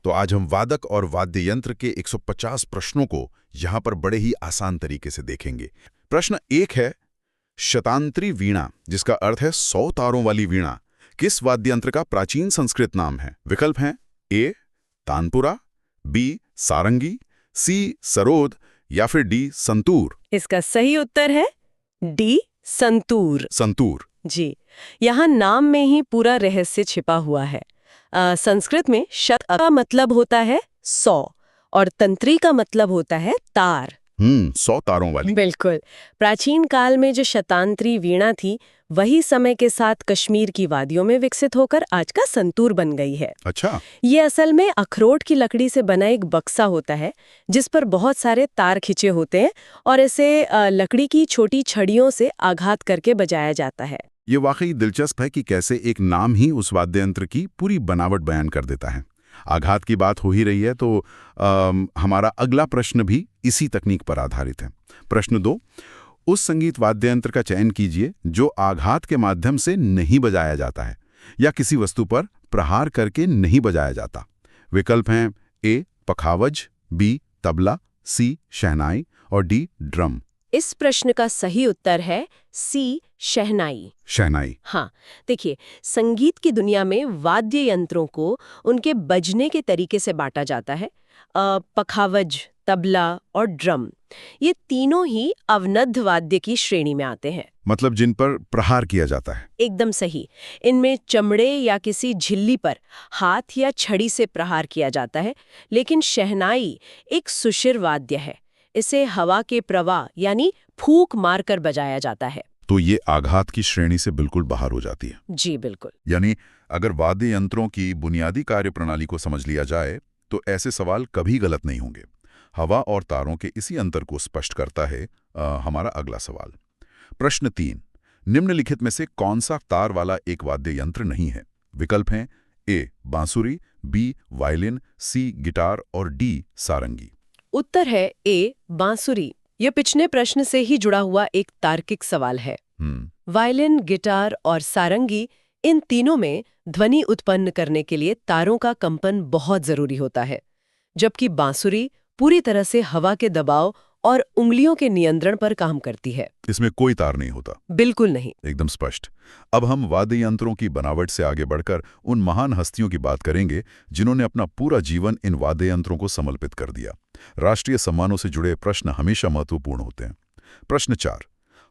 तो आज हम वादक और वाद्य यंत्र के 150 प्रश्नों को यहाँ पर बड़े ही आसान तरीके से देखेंगे। प्रश्न 1 है, शतांतरी वीणा, जिसका अर्थ है 100 तारों वाली वीणा, किस वाद्य यंत्र का प्राचीन संस्कृत नाम है? विकल्प हैं ए तानपुरा, बी सारंगी, सी सरोद या फिर डी संतूर। इसका सही उत्तर है डी संतूर। संतूर। जी, यहाँ नाम में ही पूरा रहस्य छिपा हुआ है। संस्कृत में शत का मतलब होता है 100 और तंत्री का मतलब होता है तार। 100 तारों वाली। बिल्कुल। प्राचीन काल में जो शतांतरी वीणा थी वही समय के साथ कश्मीर की वादियों में विकसित होकर आज का संतूर बन गई है। अच्छा। ये असल में अखरोट की लकड़ी से बना एक बक्सा होता है जिस पर बहुत सारे तार खिंचे होते हैं और इसे लकड़ी की छोटी छड़ियों से आघात करके बजाया जाता है। ये वाकई दिलचस्प है कि कैसे एक नाम ही उस वाद्य यंत्र की पूरी बनावट बयान कर देता है। आघात की बात हो ही रही है तो हमारा अगला प्रश्न भी इसी तकनीक पर आधारित है। प्रश्न 2, उस संगीत वाद्य यंत्र का चयन कीजिए जो आघात के माध्यम से नहीं बजाया जाता है या किसी वस्तु पर प्रहार करके नहीं बजाया जाता। विकल्प हैं ए पखावज, बी तबला, सी शहनाई और डी ड्रम। इस प्रश्न का सही उत्तर है सी शहनाई। शहनाई। हाँ, देखिए, संगीत की दुनिया में वाद्य यंत्रों को उनके बजने के तरीके से बांटा जाता है। पखावज, तबला और ड्रम, ये तीनों ही अवनद्ध वाद्य की श्रेणी में आते हैं। मतलब जिन पर प्रहार किया जाता है। एकदम सही। इनमें चमड़े या किसी झिल्ली पर हाथ या छड़ी से प्रहार किया जाता है, लेकिन शहनाई एक सुशिर वाद्य है। इसे हवा के प्रवाह यानी फूंक मारकर बजाया जाता है। तो ये आघात की श्रेणी से बिल्कुल बाहर हो जाती है। जी बिल्कुल। यानी अगर वाद्य यंत्रों की बुनियादी कार्यप्रणाली को समझ लिया जाए तो ऐसे सवाल कभी गलत नहीं होंगे। हवा और तारों के इसी अंतर को स्पष्ट करता है हमारा अगला सवाल। प्रश्न 3, निम्नलिखित में से कौन सा तार वाला एक वाद्य यंत्र नहीं है? विकल्प हैं ए बांसुरी, बी वायलिन, सी गिटार और डी सारंगी। उत्तर है ए बांसुरी। यह पिछले प्रश्न से ही जुड़ा हुआ एक तार्किक सवाल है। वायलिन, गिटार और सारंगी, इन तीनों में ध्वनि उत्पन्न करने के लिए तारों का कंपन बहुत जरूरी होता है, जबकि बांसुरी पूरी तरह से हवा के दबाव और उंगलियों के नियंत्रण पर काम करती है। इसमें कोई तार नहीं होता। बिल्कुल नहीं। एकदम स्पष्ट। अब हम वाद्य यंत्रों की बनावट से आगे बढ़कर उन महान हस्तियों की बात करेंगे जिन्होंने अपना पूरा जीवन इन वाद्य यंत्रों को समर्पित कर दिया। राष्ट्रीय सम्मानों से जुड़े प्रश्न हमेशा महत्वपूर्ण होते हैं। प्रश्न 4,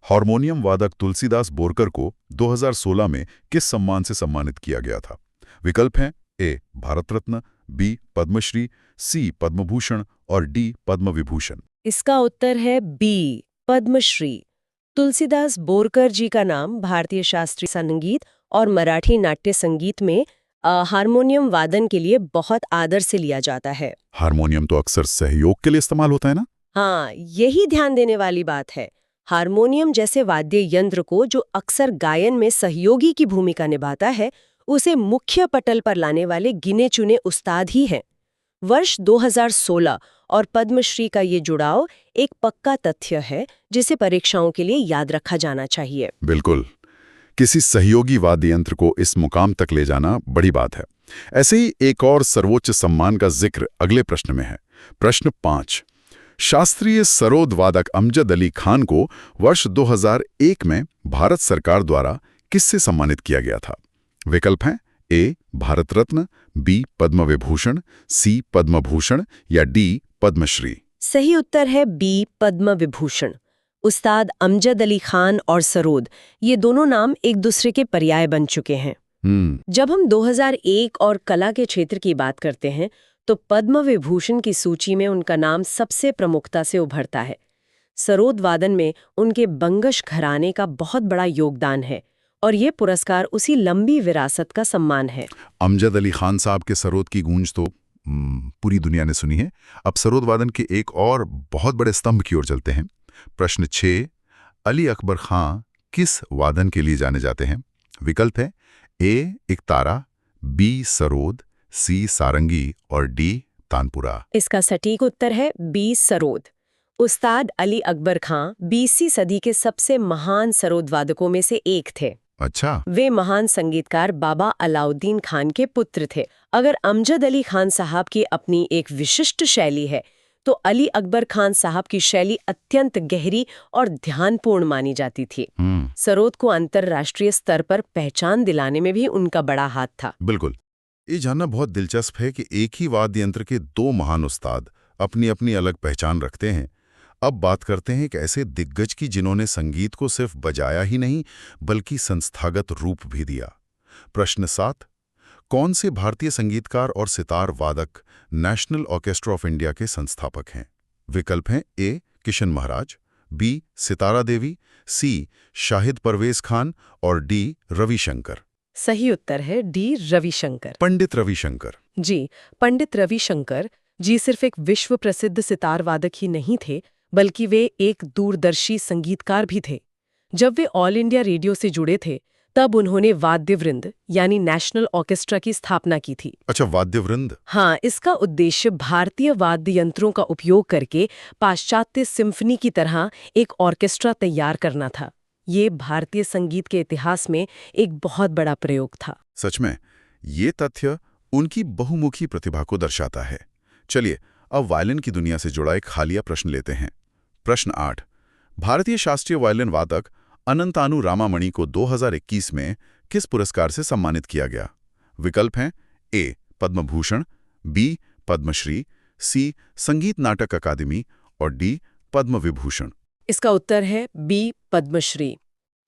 हारमोनियम वादक तुलसीदास बोरकर को 2016 में किस सम्मान से सम्मानित किया गया था? विकल्प हैं ए भारत रत्न, बी पद्मश्री, सी पद्मभूषण और डी पद्म विभूषण। इसका उत्तर है बी पद्मश्री। तुलसीदास बोरकर जी का नाम भारतीय शास्त्रीय संगीत और मराठी नाट्य संगीत में हारमोनियम वादन के लिए बहुत आदर से लिया जाता है। हारमोनियम तो अक्सर सहयोग के लिए इस्तेमाल होता है ना? हाँ, यही ध्यान देने वाली बात है। हारमोनियम जैसे वाद्य यंत्र को जो अक्सर गायन में सहयोगी की भूमिका निभाता है, उसे मुख्य पटल पर लाने वाले गिने चुने उस्ताद ही हैं। वर्ष 2016 और पद्मश्री का ये जुड़ाव एक पक्का तथ्य है जिसे परीक्षाओं के लिए याद रखा जाना चाहिए। बिल्कुल। किसी सहयोगी वाद्य यंत्र को इस मुकाम तक ले जाना बड़ी बात है। ऐसे ही एक और सर्वोच्च सम्मान का जिक्र अगले प्रश्न में है। प्रश्न 5, शास्त्रीय सरोद वादक अमजद अली खान को वर्ष 2001 में भारत सरकार द्वारा किससे सम्मानित किया गया था? विकल्प हैं ए भारत रत्न, बी पद्म विभूषण, सी पद्मभूषण या डी पद्मश्री। सही उत्तर है बी पद्म विभूषण। उस्ताद अमजद अली खान और सरोद, ये दोनों नाम एक दूसरे के पर्याय बन चुके हैं। जब हम 2001 और कला के क्षेत्र की बात करते हैं तो पद्म विभूषण की सूची में उनका नाम सबसे प्रमुखता से उभरता है। सरोद वादन में उनके बंगश घराने का बहुत बड़ा योगदान है और ये पुरस्कार उसी लंबी विरासत का सम्मान है। अमजद अली खान साहब के सरोद की गूंज तो पूरी दुनिया ने सुनी है। अब सरोद वादन के एक और बहुत बड़े स्तंभ की ओर चलते हैं। प्रश्न 6, अली अकबर खां किस वादन के लिए जाने जाते हैं? विकल्प है ए इकतारा, बी सरोद, सी सारंगी और डी तानपुरा। इसका सटीक उत्तर है बी सरोद। उस्ताद अली अकबर खां 20वीं सदी के सबसे महान सरोद वादकों में से एक थे। अच्छा। वे महान संगीतकार बाबा अलाउद्दीन खान के पुत्र थे। अगर अमजद अली खान साहब की अपनी एक विशिष्ट शैली है, तो अली अकबर खान साहब की शैली अत्यंत गहरी और ध्यानपूर्ण मानी जाती थी। सरोद को अंतर्राष्ट्रीय स्तर पर पहचान दिलाने में भी उनका बड़ा हाथ था। बिल्कुल। ये जानना बहुत दिलचस्प है कि एक ही वाद्य यंत्र के दो महान उस्ताद अपनी अपनी अलग पहचान रखते हैं। अब बात करते हैं एक ऐसे दिग्गज की जिन्होंने संगीत को सिर्फ बजाया ही नहीं बल्कि संस्थागत रूप भी दिया। प्रश्न 7, कौन से भारतीय संगीतकार और सितार वादक नेशनल ऑर्केस्ट्रा ऑफ इंडिया के संस्थापक हैं? विकल्प हैं ए किशन महाराज, बी सितारा देवी, सी शाहिद परवेज खान और डी रविशंकर। सही उत्तर है डी रविशंकर। पंडित रविशंकर। जी, पंडित रविशंकर जी सिर्फ एक विश्व प्रसिद्ध सितार वादक ही नहीं थे, बल्कि वे एक दूरदर्शी संगीतकार भी थे। जब वे ऑल इंडिया रेडियो से जुड़े थे, तब उन्होंने वाद्यवृंद यानी नेशनल ऑर्केस्ट्रा की स्थापना की थी। अच्छा, वाद्यवृंद। हाँ, इसका उद्देश्य भारतीय वाद्य यंत्रों का उपयोग करके पाश्चात्य सिम्फनी की तरह एक ऑर्केस्ट्रा तैयार करना था। ये भारतीय संगीत के इतिहास में एक बहुत बड़ा प्रयोग था। सच में, ये तथ्य उनकी बहुमुखी प्रतिभा को दर्शाता है। चलिए, अब वायलिन की दुनिया से जुड़ा एक हालिया प्रश्न लेते हैं। प्रश्न 8, भारतीय शास्त्रीय वायलिन वादक अनंतानु रामामणि को 2021 में किस पुरस्कार से सम्मानित किया गया? विकल्प हैं ए पद्म भूषण, बी पद्मश्री, सी संगीत नाटक अकादमी और डी पद्म विभूषण। इसका उत्तर है बी पद्मश्री।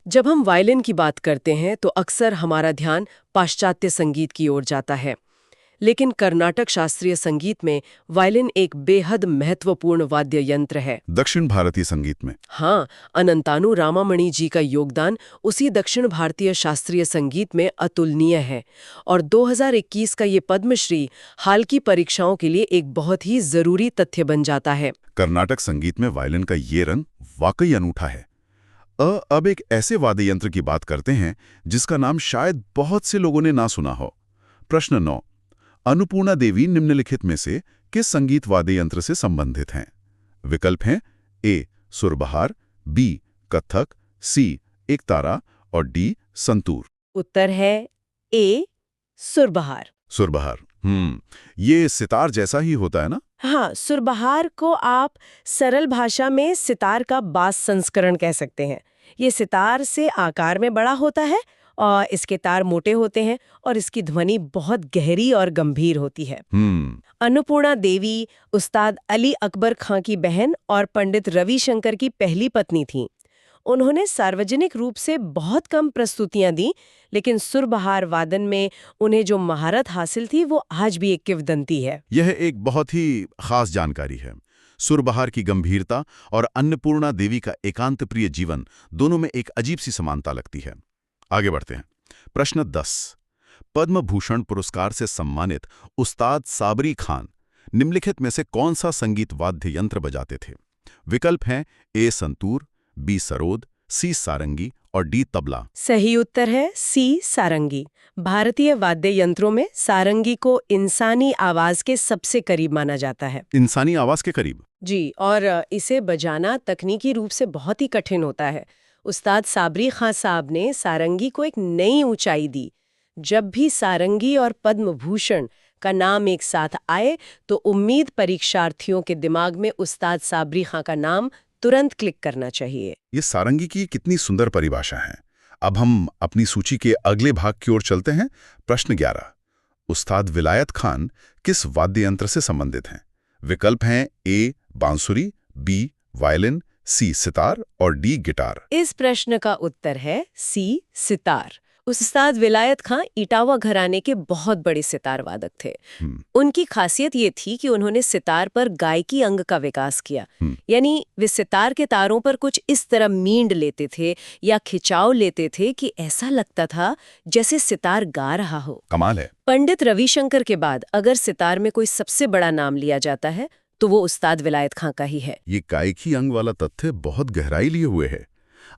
जब हम वायलिन की बात करते हैं तो अक्सर हमारा ध्यान पाश्चात्य संगीत की ओर जाता है, लेकिन कर्नाटक शास्त्रीय संगीत में वायलिन एक बेहद महत्वपूर्ण वाद्य यंत्र है। दक्षिण भारतीय संगीत में? हाँ, अनंतानु रामामणि जी का योगदान उसी दक्षिण भारतीय शास्त्रीय संगीत में अतुलनीय है, और 2021 का ये पद्मश्री हाल की परीक्षाओं के लिए एक बहुत ही जरूरी तथ्य बन जाता है। कर्नाटक संगीत में वायलिन का ये रंग वाकई अनूठा है। अब एक ऐसे वाद्य यंत्र की बात करते हैं जिसका नाम शायद बहुत से लोगों ने ना सुना हो। प्रश्न 9, अन्नपूर्णा देवी निम्नलिखित में से किस संगीत वाद्य यंत्र से संबंधित हैं? विकल्प हैं ए सुरबहार, बी कत्थक, सी एकतारा और डी संतूर। उत्तर है ए सुरबहार। सुरबहार। ये सितार जैसा ही होता है ना? हाँ, सुरबहार को आप सरल भाषा में सितार का बास संस्करण कह सकते हैं। ये सितार से आकार में बड़ा होता है और इसके तार मोटे होते हैं और इसकी ध्वनि बहुत गहरी और गंभीर होती है। अन्नपूर्णा देवी उस्ताद अली अकबर खां की बहन और पंडित रविशंकर की पहली पत्नी थीं। उन्होंने सार्वजनिक रूप से बहुत कम प्रस्तुतियां दी, लेकिन सुरबहार वादन में उन्हें जो महारत हासिल थी वो आज भी एक किंवदंती है। यह एक बहुत ही खास जानकारी है। सुरबहार की गंभीरता और अन्नपूर्णा देवी का एकांत प्रिय जीवन, दोनों में एक अजीब सी समानता लगती है। आगे बढ़ते हैं। प्रश्न 10, पद्म भूषण पुरस्कार से सम्मानित उस्ताद साबरी खान निम्नलिखित में से कौन सा संगीत वाद्य यंत्र बजाते थे? विकल्प हैं ए संतूर, बी सरोद, सी सारंगी और डी तबला। सही उत्तर है सी सारंगी। भारतीय वाद्य यंत्रों में सारंगी को इंसानी आवाज के सबसे करीब माना जाता है। इंसानी आवाज के करीब? जी, और इसे बजाना तकनीकी रूप से बहुत ही कठिन होता है। उस्ताद साबरी खां साहब ने सारंगी को एक नई ऊंचाई दी। जब भी सारंगी और पद्म भूषण का नाम एक साथ आए तो उम्मीद परीक्षार्थियों के दिमाग में उस्ताद साबरी खां का नाम तुरंत क्लिक करना चाहिए। ये सारंगी की कितनी सुंदर परिभाषा है। अब हम अपनी सूची के अगले भाग की ओर चलते हैं। प्रश्न 11, उस्ताद विलायत खान किस वाद्य यंत्र से संबंधित हैं? विकल्प हैं ए बांसुरी, बी वायलिन, सी सितार और डी गिटार। इस प्रश्न का उत्तर है सी सितार। उस्ताद विलायत खां इटावा घराने के बहुत बड़े सितार वादक थे। उनकी खासियत ये थी कि उन्होंने सितार पर गायकी अंग का विकास किया। यानी वे सितार के तारों पर कुछ इस तरह मींड लेते थे या खिंचाव लेते थे कि ऐसा लगता था जैसे सितार गा रहा हो। कमाल है। पंडित रविशंकर के बाद अगर सितार में कोई सबसे बड़ा नाम लिया जाता है तो वो उस्ताद विलायत खां का ही है। ये गायकी अंग वाला तथ्य बहुत गहराई लिए हुए है।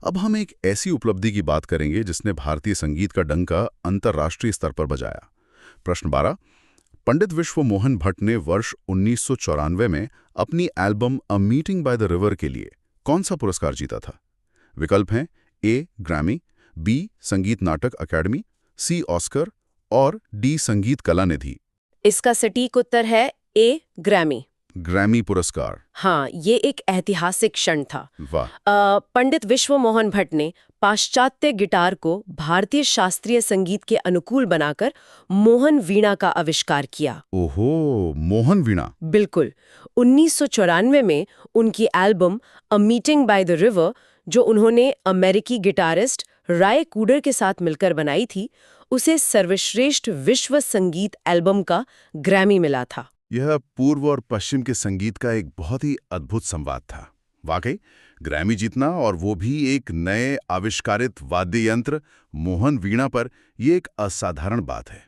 अब हम एक ऐसी उपलब्धि की बात करेंगे जिसने भारतीय संगीत का डंका अंतर्राष्ट्रीय स्तर पर बजाया। प्रश्न 12, पंडित विश्व मोहन भट्ट ने वर्ष 1994 में अपनी album a meeting by the river के लिए कौन सा पुरस्कार जीता था? विकल्प हैं ए ग्रैमी, बी संगीत नाटक अकादमी, सी ऑस्कर और डी संगीत कला निधि। इसका सटीक उत्तर है ए, ग्रैमी। ग्रैमी पुरस्कार। हाँ, ये एक ऐतिहासिक क्षण था। वाह। पंडित विश्व मोहन भट्ट ने पाश्चात्य गिटार को भारतीय शास्त्रीय संगीत के अनुकूल बनाकर मोहन वीणा का आविष्कार किया। ओहो, मोहन वीणा। बिल्कुल। 1994 में उनकी album a meeting by the river, जो उन्होंने अमेरिकी गिटारिस्ट राय कूडर के साथ मिलकर बनाई थी, उसे सर्वश्रेष्ठ विश्व संगीत एल्बम का ग्रैमी मिला था। यह पूर्व और पश्चिम के संगीत का एक बहुत ही अद्भुत संवाद था। वाकई, ग्रैमी जीतना और वो भी एक नए आविष्कारित वाद्य यंत्र मोहन वीणा पर, ये एक असाधारण बात है।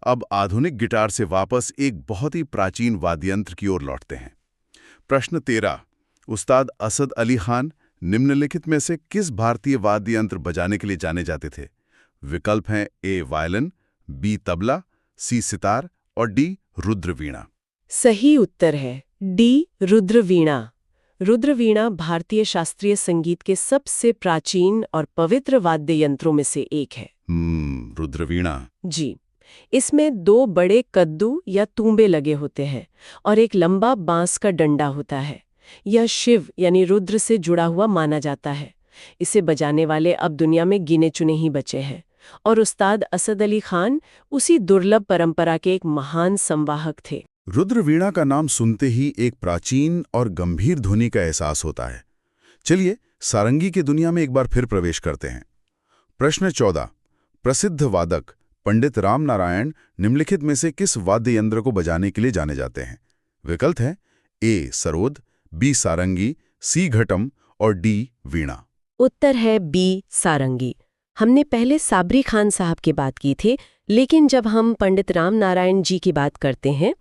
अब आधुनिक गिटार से वापस एक बहुत ही प्राचीन वाद्य यंत्र की ओर लौटते हैं। प्रश्न 13। उस्ताद असद अली खान निम्नलिखित में से किस भारतीय वाद्य यंत्र बजाने के लिए जाने जाते थे? विकल्प हैं ए वायलिन, बी तबला, सी सितार और डी रुद्रवीणा। सही उत्तर है डी, रुद्रवीणा। रुद्रवीणा भारतीय शास्त्रीय संगीत के सबसे प्राचीन और पवित्र वाद्य यंत्रों में से एक है। रुद्रवीणा। जी। इसमें 2 बड़े कद्दू या तूंबे लगे होते हैं और एक लंबा बांस का डंडा होता है। यह शिव यानी रुद्र से जुड़ा हुआ माना जाता है। इसे बजाने वाले अब दुनिया में गिने चुने ही बचे हैं और उस्ताद असद अली खान उसी दुर्लभ परंपरा के एक महान संवाहक थे। रुद्रवीणा का नाम सुनते ही एक प्राचीन और गंभीर ध्वनि का एहसास होता है। चलिए सारंगी की दुनिया में एक बार फिर प्रवेश करते हैं। प्रश्न 14। प्रसिद्ध वादक पंडित राम नारायण निम्नलिखित में से किस वाद्य यंत्र को बजाने के लिए जाने जाते हैं? विकल्प हैं ए सरोद, बी सारंगी, सी घटम और डी वीणा। उत्तर है बी, सारंगी। हमने पहले साबरी खान साहब की बात की थी, लेकिन जब हम पंडित राम नारायण जी की बात करते हैं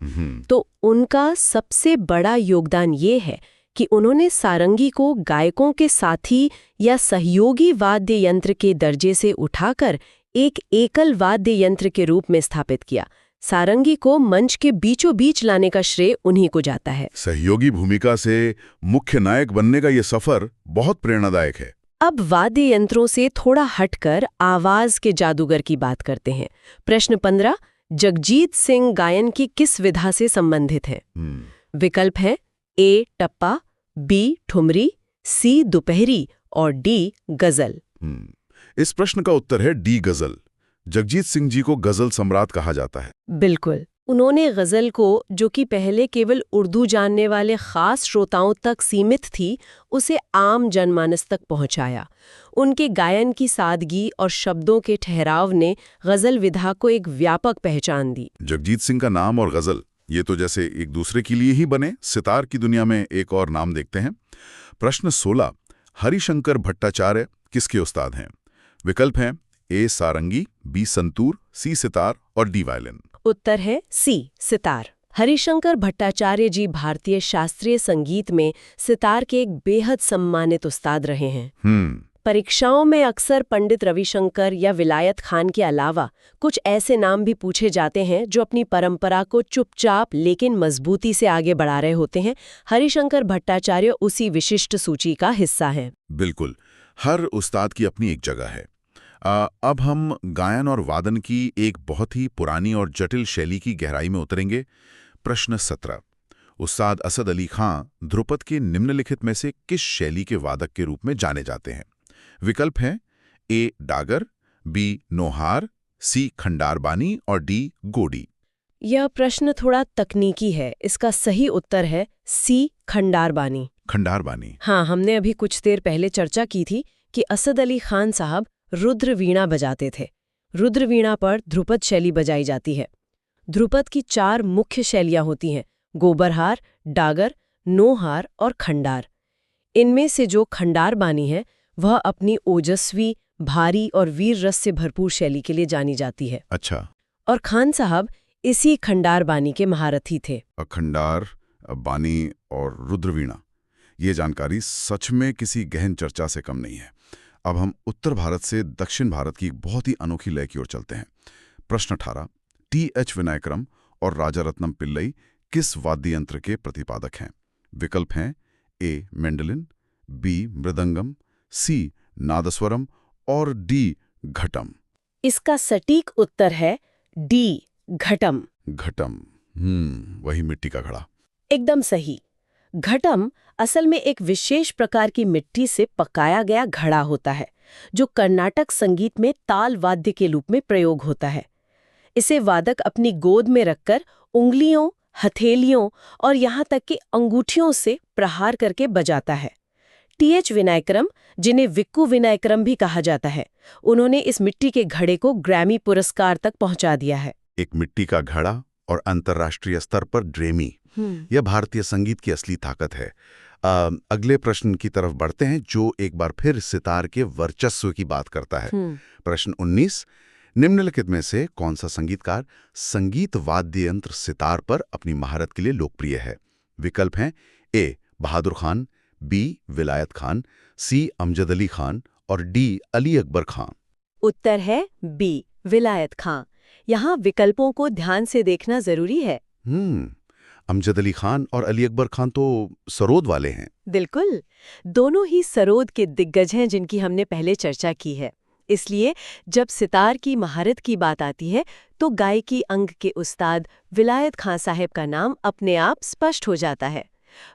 तो उनका सबसे बड़ा योगदान ये है कि उन्होंने सारंगी को गायकों के साथी या सहयोगी वाद्य यंत्र के दर्जे से उठाकर एक एकल वाद्य यंत्र के रूप में स्थापित किया। सारंगी को मंच के बीचों बीच लाने का श्रेय उन्हीं को जाता है। सहयोगी भूमिका से मुख्य नायक बनने का ये सफर बहुत प्रेरणादायक है। अब वाद्य यंत्रों से थोड़ा हटकर आवाज के जादूगर की बात करते हैं। प्रश्न 15। जगजीत सिंह गायन की किस विधा से संबंधित है? विकल्प है ए टप्पा, बी ठुमरी, सी दुपहरी और डी गजल। इस प्रश्न का उत्तर है डी गजल। जगजीत सिंह जी को गजल सम्राट कहा जाता है। बिल्कुल। उन्होंने गजल को, जो कि पहले केवल उर्दू जानने वाले खास श्रोताओं तक सीमित थी, उसे आम जनमानस तक पहुंचाया। उनके गायन की सादगी और शब्दों के ठहराव ने गजल विधा को एक व्यापक पहचान दी। जगजीत सिंह का नाम और गजल, ये तो जैसे एक दूसरे के लिए ही बने। सितार की दुनिया में एक और नाम देखते हैं। प्रश्न 16। हरिशंकर भट्टाचार्य किसके उस्ताद हैं? विकल्प हैं ए सारंगी, बी संतूर, सी सितार और डी वायलिन। उत्तर है सी, सितार। हरिशंकर भट्टाचार्य जी भारतीय शास्त्रीय संगीत में सितार के एक बेहद सम्मानित उस्ताद रहे हैं। परीक्षाओं में अक्सर पंडित रविशंकर या विलायत खान के अलावा कुछ ऐसे नाम भी पूछे जाते हैं जो अपनी परंपरा को चुपचाप लेकिन मजबूती से आगे बढ़ा रहे होते हैं। हरिशंकर भट्टाचार्य उसी विशिष्ट सूची का हिस्सा हैं। बिल्कुल, हर उस्ताद की अपनी एक जगह है। अब हम गायन और वादन की एक बहुत ही पुरानी और जटिल शैली की गहराई में उतरेंगे। प्रश्न 17। उस्ताद असद अली खां ध्रुपद के निम्नलिखित में से किस शैली के वादक के रूप में जाने जाते हैं? विकल्प हैं ए डागर, बी नोहार, सी खंडारबानी और डी गोडी। यह प्रश्न थोड़ा तकनीकी है। इसका सही उत्तर है सी, खंडारबानी। खंडारबानी। हाँ, हमने अभी कुछ देर पहले चर्चा की थी कि असद अली खान साहब रुद्र वीणा बजाते थे। रुद्र वीणा पर ध्रुपद शैली बजाई जाती है। ध्रुपद की 4 मुख्य शैलियां होती हैं: गोबरहार, डागर, नोहार और खंडार। इनमें से जो खंडारबानी है वह अपनी ओजस्वी, भारी और वीर रस से भरपूर शैली के लिए जानी जाती है। अच्छा। और खान साहब इसी खंडारबानी के महारथी थे। खंडार बानी और रुद्रवीणा, ये जानकारी सच में किसी गहन चर्चा से कम नहीं है। अब हम उत्तर भारत से दक्षिण भारत की एक बहुत ही अनोखी लय की ओर चलते हैं। प्रश्न 18। टी.एच. विनायकरम और राजारत्नम पिल्लई किस वाद्य यंत्र के प्रतिपादक हैं? विकल्प हैं ए मेंडलिन, बी मृदंगम, सी नादस्वरम और डी घटम। इसका सटीक उत्तर है डी घटम। घटम। वही मिट्टी का घड़ा। एकदम सही। घटम असल में एक विशेष प्रकार की मिट्टी से पकाया गया घड़ा होता है, जो कर्नाटक संगीत में ताल वाद्य के रूप में प्रयोग होता है। इसे वादक अपनी गोद में रखकर उंगलियों, हथेलियों और यहाँ तक कि अंगूठियों से प्रहार करके बजाता है। टी.एच. विनायकरम, जिन्हें विक्कू विनायकरम भी कहा जाता है, उन्होंने इस मिट्टी के घड़े को ग्रैमी पुरस्कार तक पहुंचा दिया है। एक मिट्टी का घड़ा और अंतर्राष्ट्रीय स्तर पर ड्रेमी, यह भारतीय संगीत की असली ताकत है। अगले प्रश्न की तरफ बढ़ते हैं, जो एक बार फिर सितार के वर्चस्व की बात करता है। प्रश्न 19, निम्नलिखित में से कौन सा संगीतकार संगीत वाद्य यंत्र सितार पर अपनी महारत के लिए लोकप्रिय है? विकल्प हैं ए. बहादुर खान, बी. विलायत खान, सी. अमजद अली खान और डी. अली अकबर खान। उत्तर है बी. विलायत खान। यहाँ विकल्पों को ध्यान से देखना जरूरी है। अमजद अली खान और अली अकबर खान तो सरोद वाले हैं। बिल्कुल, दोनों ही सरोद के दिग्गज हैं जिनकी हमने पहले चर्चा की है। इसलिए जब सितार की महारत की बात आती है तो गायकी अंग के उस्ताद विलायत खान साहब का नाम अपने आप स्पष्ट हो जाता है।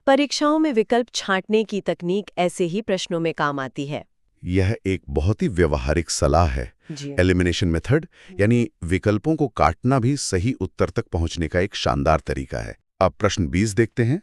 परीक्षाओं में विकल्प छांटने की तकनीक ऐसे ही प्रश्नों में काम आती है। यह एक बहुत ही व्यवहारिक सलाह है। एलिमिनेशन मेथड, यानी विकल्पों को काटना भी सही उत्तर तक पहुंचने का एक शानदार तरीका है। अब प्रश्न 20 देखते हैं।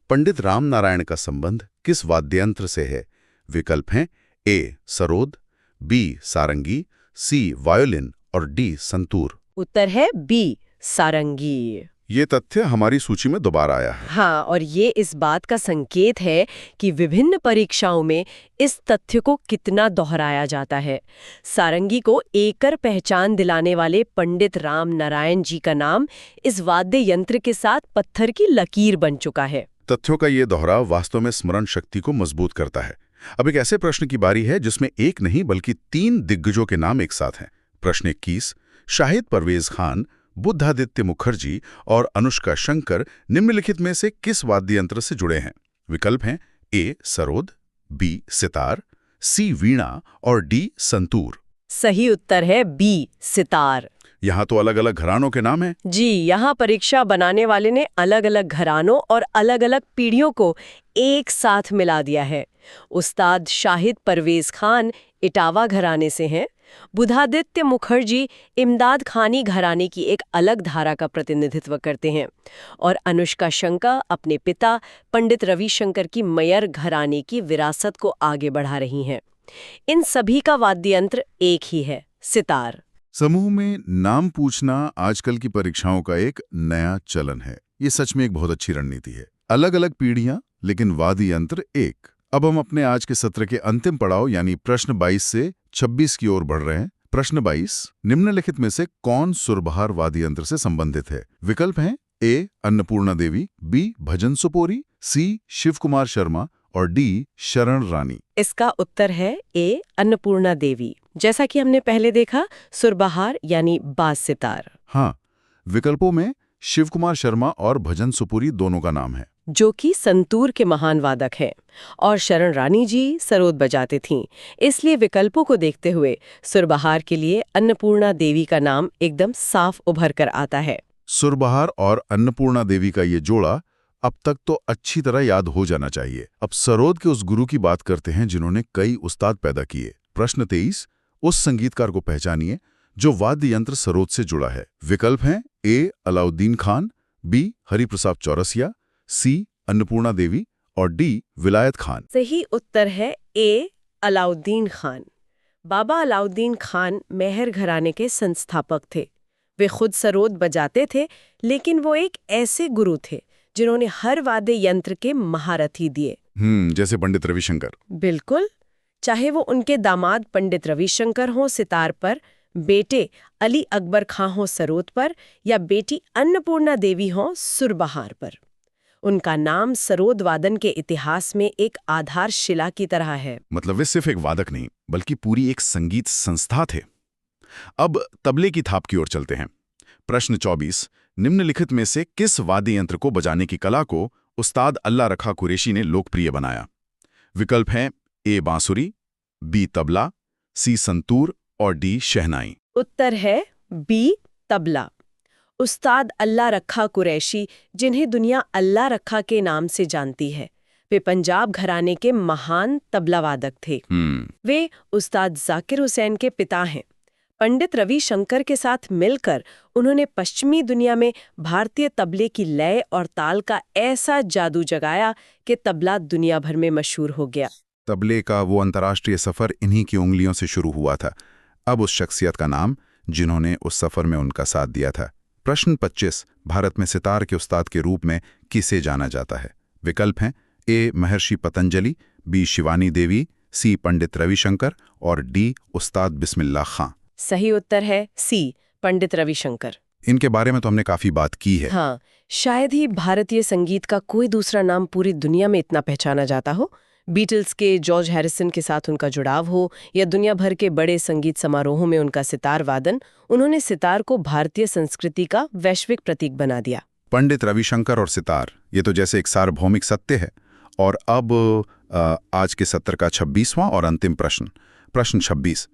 पंडित राम नारायण का संबंध किस वाद्ययंत्र से है? विकल्प हैं ए. सरोद, बी. सारंगी, सी. वायोलिन और डी. संतूर। उत्तर है बी. सारंगी। ये तथ्य हमारी सूची में दोबारा आया है। हाँ, और ये इस बात का संकेत है कि विभिन्न परीक्षाओं में इस तथ्य को कितना दोहराया जाता है। सारंगी को एकल पहचान दिलाने वाले पंडित राम नारायण जी का नाम इस वाद्य यंत्र के साथ पत्थर की लकीर बन चुका है। तथ्यों का ये दोहराव वास्तव में स्मरण शक्ति को मजबूत करता है। अब एक ऐसे प्रश्न की बारी है जिसमें एक नहीं बल्कि 3 दिग्गजों के नाम एक साथ हैं। प्रश्न 21, शाहिद परवेज खान, बुद्धादित्य मुखर्जी और अनुष्का शंकर निम्नलिखित में से किस वाद्य यंत्र से जुड़े हैं? विकल्प हैं ए. सरोद, बी. सितार, सी. वीणा और डी. संतूर। सही उत्तर है बी. सितार। यहाँ तो अलग अलग घरानों के नाम हैं। जी, यहाँ परीक्षा बनाने वाले ने अलग अलग घरानों और अलग अलग पीढ़ियों को एक साथ मिला दिया है। उस्ताद शाहिद परवेज खान इटावा घराने से हैं। बुद्धादित्य मुखर्जी इमदाद खानी घराने की एक अलग धारा का प्रतिनिधित्व करते हैं और अनुष्का शंकर अपने पिता पंडित रविशंकर की मयर घराने की विरासत को आगे बढ़ा रही हैं। इन सभी का वाद्य यंत्र एक ही है, सितार। समूह में नाम पूछना आजकल की परीक्षाओं का एक नया चलन है। ये सच में एक बहुत अच्छी रणनीति है। अलग अलग पीढ़ियां लेकिन वाद्य यंत्र एक। अब हम अपने आज के सत्र के अंतिम पड़ाव यानी प्रश्न 22 से 26 की ओर बढ़ रहे हैं। प्रश्न 22, निम्नलिखित में से कौन सुरबहार वाद्य यंत्र से संबंधित है? विकल्प हैं ए. अन्नपूर्णा देवी, बी. भजन सुपोरी, सी. शिव कुमार शर्मा और डी. शरण रानी। इसका उत्तर है ए. अन्नपूर्णा देवी। जैसा कि हमने पहले देखा, सुरबहार यानी बास सितार। हाँ, विकल्पों में शिव कुमार शर्मा और भजन सुपुरी दोनों का नाम है, जो कि संतूर के महान वादक हैं, और शरण रानी जी सरोद बजाते थीं। इसलिए विकल्पों को देखते हुए सुरबहार के लिए अन्नपूर्णा देवी का नाम एकदम साफ उभर कर आता है। सुरबहार और अन्नपूर्णा देवी का ये जोड़ा अब तक तो अच्छी तरह याद हो जाना चाहिए। अब सरोद के उस गुरु की बात करते हैं जिन्होंने कई उस्ताद पैदा किए। प्रश्न 23, उस संगीतकार को पहचानिए जो वाद्य यंत्र सरोद से जुड़ा है। विकल्प हैं ए. अलाउद्दीन खान, बी. हरिप्रसाद चौरसिया, सी. अन्नपूर्णा देवी और डी. विलायत खान। सही उत्तर है ए. अलाउद्दीन खान। बाबा अलाउद्दीन खान मेहर घराने के संस्थापक थे। वे खुद सरोद बजाते थे, लेकिन वो एक ऐसे गुरु थे जिन्होंने हर वाद्य यंत्र के महारथी दिए। जैसे पंडित रविशंकर। बिल्कुल, चाहे वो उनके दामाद पंडित रविशंकर हों सितार पर, बेटे अली अकबर खां हों सरोद पर या बेटी अन्नपूर्णा देवी हों सुरबहार पर। उनका नाम सरोद वादन के इतिहास में एक आधारशिला की तरह है। मतलब वे सिर्फ एक वादक नहीं बल्कि पूरी एक संगीत संस्था थे। अब तबले की थाप की ओर चलते हैं। प्रश्न 24, निम्नलिखित में से किस वाद्य यंत्र को बजाने की कला को उस्ताद अल्लाह रखा कुरैशी ने लोकप्रिय बनाया? विकल्प हैं ए. बांसुरी, बी. तबला, सी. संतूर और डी. शहनाई। उत्तर है बी. तबला। उस्ताद अल्लाह रखा कुरैशी, जिन्हें दुनिया अल्लाह रखा के नाम से जानती है। वे पंजाब घराने के महान तबलावादक थे। वे उस्ताद जाकिर हुसैन के पिता हैं। पंडित रविशंकर के साथ मिलकर उन्होंने पश्चिमी दुनिया में भारतीय तबले की लय और ताल का ऐसा जादू जगाया कि तबला दुनिया भर में मशहूर हो गया। तबले का वो अंतर्राष्ट्रीय सफर इन्हीं की उंगलियों से शुरू हुआ था। अब उस शख्सियत का नाम, जिन्होंने उस सफर में उनका साथ दिया था। प्रश्न 25, भारत में सितार के उस्ताद के रूप में किसे जाना जाता है? विकल्प हैं ए महर्षि पतंजलि, बी शिवानी देवी, सी पंडित रविशंकर और डी उस्ताद बिस्मिल्लाह खां। सही उत्तर है सी, पंडित रविशंकर। इनके बारे में तो हमने काफी बात की है। हाँ, शायद ही भारतीय संगीत का कोई दूसरा नाम पूरी दुनिया में इतना पहचाना जाता हो। बीटल्स के जॉर्ज हैरिसन के साथ उनका जुड़ाव हो या दुनिया भर के बड़े संगीत समारोहों में उनका सितार वादन, उन्होंने सितार को भारतीय संस्कृति का वैश्विक प्रतीक बना दिया। पंडित रविशंकर और सितार, ये तो जैसे एक सार्वभौमिक सत्य है। और अब आज के सत्र का 26वां और अंतिम प्रश्न, प्रश्न 26।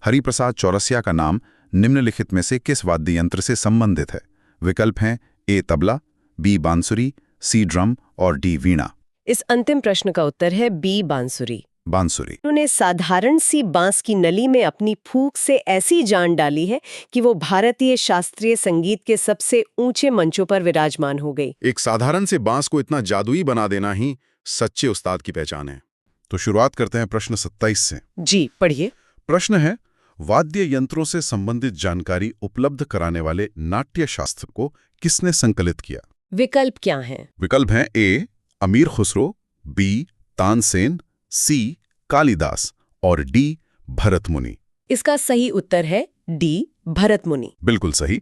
हरिप्रसाद चौरसिया का नाम निम्नलिखित में से किस वाद्य यंत्र से संबंधित है? विकल्प हैं ए तबला, बी बांसुरी, सी ड्रम और डी वीणा। इस अंतिम प्रश्न का उत्तर है बी बांसुरी। बांसुरी। उन्होंने साधारण सी बांस की नली में अपनी फूंक से ऐसी जान डाली है कि वो भारतीय शास्त्रीय संगीत के सबसे ऊंचे मंचों पर विराजमान हो गई। एक साधारण से बांस को इतना जादुई बना देना ही सच्चे उस्ताद की पहचान है। तो शुरुआत करते हैं प्रश्न 27 से। जी, पढ़िए। प्रश्न है, वाद्य यंत्रों से संबंधित जानकारी उपलब्ध कराने वाले नाट्य शास्त्र को किसने संकलित किया? विकल्प क्या हैं? विकल्प हैं ए अमीर खुसरो, बी तानसेन, सी कालिदास और डी भरत मुनि। इसका सही उत्तर है डी भरत मुनि। बिल्कुल सही।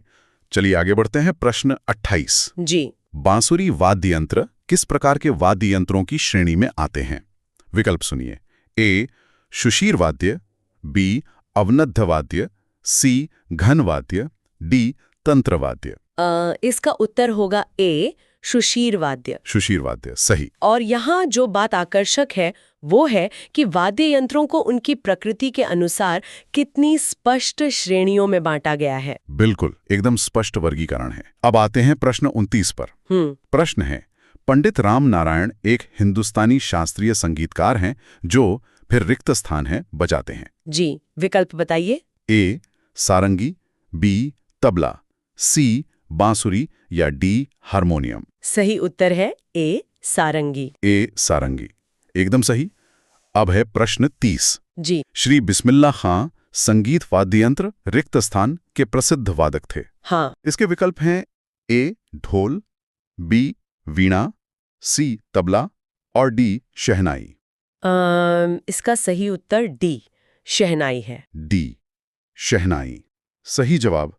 चलिए आगे बढ़ते हैं। प्रश्न 28। जी। बांसुरी वाद्य यंत्र किस प्रकार के वाद्य यंत्रों की श्रेणी में आते हैं? विकल्प सुनिए। ए शुशीर वाद्य, बी अवनद्ध वाद्य, सी घन वाद्य, डी तंत्र वाद्य। इसका उत्तर होगा ए शुशीर वाद्य। शुशीर वाद्य सही। और यहाँ जो बात आकर्षक है वो है कि वाद्य यंत्रों को उनकी प्रकृति के अनुसार कितनी स्पष्ट श्रेणियों में बांटा गया है। बिल्कुल, एकदम स्पष्ट वर्गीकरण है। अब आते हैं प्रश्न 29 पर। प्रश्न है, पंडित राम नारायण एक हिंदुस्तानी शास्त्रीय संगीतकार हैं जो फिर रिक्त स्थान है बजाते हैं। जी, विकल्प बताइए। ए सारंगी, बी तबला, सी बांसुरी या डी हारमोनियम। सही उत्तर है ए सारंगी। ए सारंगी, एकदम सही। अब है प्रश्न 30। जी। श्री बिस्मिल्लाह खां संगीत वाद्य यंत्र रिक्त स्थान के प्रसिद्ध वादक थे। हाँ। इसके विकल्प हैं ए ढोल, बी वीणा, सी तबला और डी शहनाई। इसका सही उत्तर डी शहनाई है। डी शहनाई सही जवाब।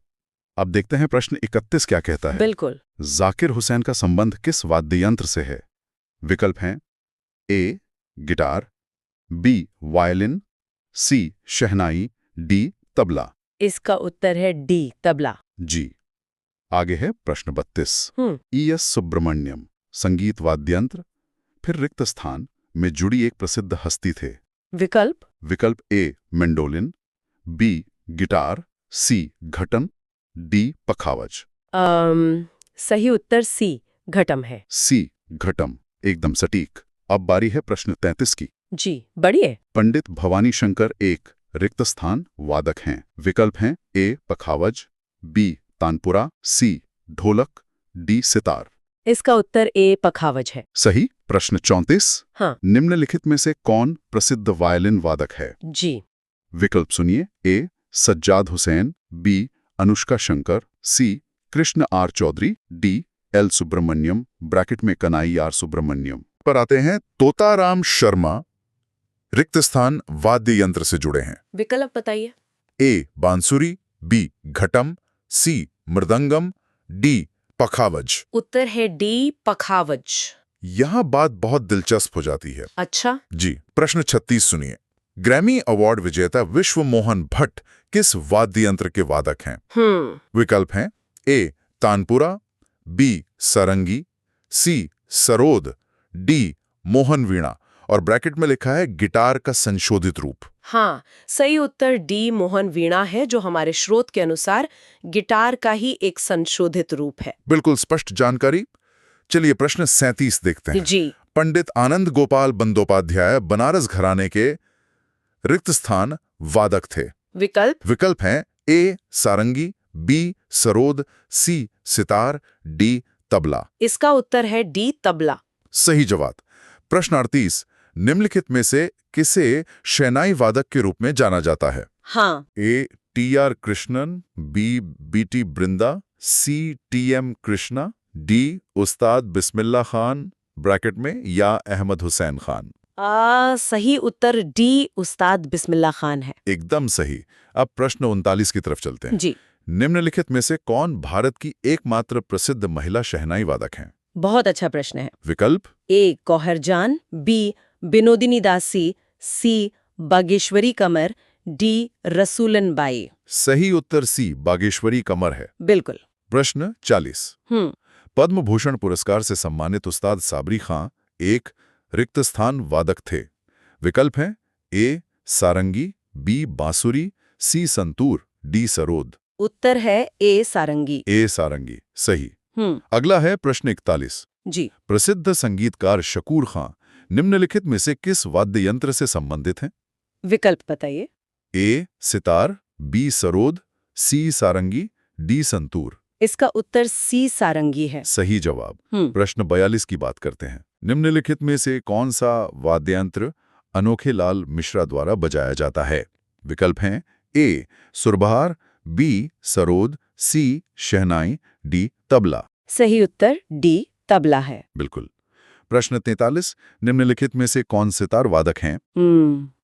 अब देखते हैं प्रश्न 31 क्या कहता है। बिल्कुल। जाकिर हुसैन का संबंध किस वाद्य यंत्र से है? विकल्प हैं ए गिटार, बी वायलिन, सी शहनाई, डी तबला। इसका उत्तर है डी तबला। जी। आगे है प्रश्न 32। ई.एस. सुब्रमण्यम संगीत वाद्यंत्र फिर रिक्त स्थान में जुड़ी एक प्रसिद्ध हस्ती थे। विकल्प ए मेंडोलिन, बी गिटार, सी घटम, डी पखावज। सही उत्तर सी घटम है। सी घटम, एकदम सटीक। अब बारी है प्रश्न 33 की। जी, बढ़िए। पंडित भवानी शंकर एक रिक्त स्थान वादक हैं। विकल्प हैं ए पखावज, बी तानपुरा, सी ढोलक, डी सितार। इसका उत्तर ए पखावज है। सही। प्रश्न 34। हाँ। निम्नलिखित में से कौन प्रसिद्ध वायलिन वादक है? जी। विकल्प सुनिए। A Sajjad Hussain, B Anushka Shankar, C Krishna R Chaudhary, D L Subramaniam bracket में कनाई आर सुब्रमण्यम। पर आते हैं तोताराम शर्मा रिक्त स्थान वाद्य यंत्र से जुड़े हैं। विकल्प बताइए। ए बांसुरी, बी घटम, सी मृदंगम, डी पखावज। उत्तर है डी पखावज। यहाँ बात बहुत दिलचस्प हो जाती है। अच्छा। जी। प्रश्न 36 सुनिए। ग्रैमी अवार्ड विजेता विश्व मोहन भट्ट किस वाद्य यंत्र के वादक हैं? विकल्प हैं ए तानपुरा, बी सारंगी, सी सरोद, डी मोहन वीणा और ब्रैकेट में लिखा है गिटार का संशोधित रूप। हाँ, सही उत्तर डी मोहन वीणा है, जो हमारे स्रोत के अनुसार गिटार का ही एक संशोधित रूप है। बिल्कुल स्पष्ट जानकारी। चलिए प्रश्न 37 देखते हैं। जी। पंडित आनंद गोपाल बंदोपाध्याय बनारस घराने के रिक्त स्थान वादक थे। विकल्प हैं ए सारंगी, बी सरोद, सी सितार, डी तबला। इसका उत्तर है डी तबला। सही जवाब। प्रश्न 38 निम्नलिखित में से किसे शहनाई वादक के रूप में जाना जाता है? हाँ। A T R. Krishnan, B B T. Brinda, C T M. Krishna, D Ustad Bismillah Khan bracket में या अहमद हुसैन खान। सही उत्तर डी उस्ताद बिस्मिल्लाह खान है। एकदम सही। अब प्रश्न 39 की तरफ चलते हैं। जी। निम्नलिखित में से कौन भारत की एकमात्र प्रसिद्ध महिला शहनाई वादक हैं? बहुत अच्छा प्रश्न है। विकल्प ए गौहर जान, बी बिनोदिनी दासी, सी बागेश्वरी कमर, डी रसूलन बाई। सही उत्तर सी बागेश्वरी कमर है। बिल्कुल। प्रश्न 40 पद्म भूषण पुरस्कार से सम्मानित उस्ताद साबरी खां एक रिक्त स्थान वादक थे। विकल्प हैं ए सारंगी, बी बांसुरी, सी संतूर, डी सरोद। उत्तर है ए सारंगी। ए सारंगी सही। अगला है प्रश्न 41। जी। प्रसिद्ध संगीतकार शकूर खां निम्नलिखित में से किस वाद्य यंत्र से संबंधित हैं? विकल्प बताइए। ए सितार, बी सरोद, सी सारंगी, डी संतूर। इसका उत्तर सी सारंगी है। सही जवाब। प्रश्न 42 की बात करते हैं। निम्नलिखित में से कौन सा वाद्ययंत्र अनोखे लाल मिश्रा द्वारा बजाया जाता है? विकल्प हैं ए सुरबहार, बी सरोद, सी शहनाई, डी तबला। सही उत्तर डी तबला है। बिल्कुल। प्रश्न 43 निम्नलिखित में से कौन सितार वादक हैं?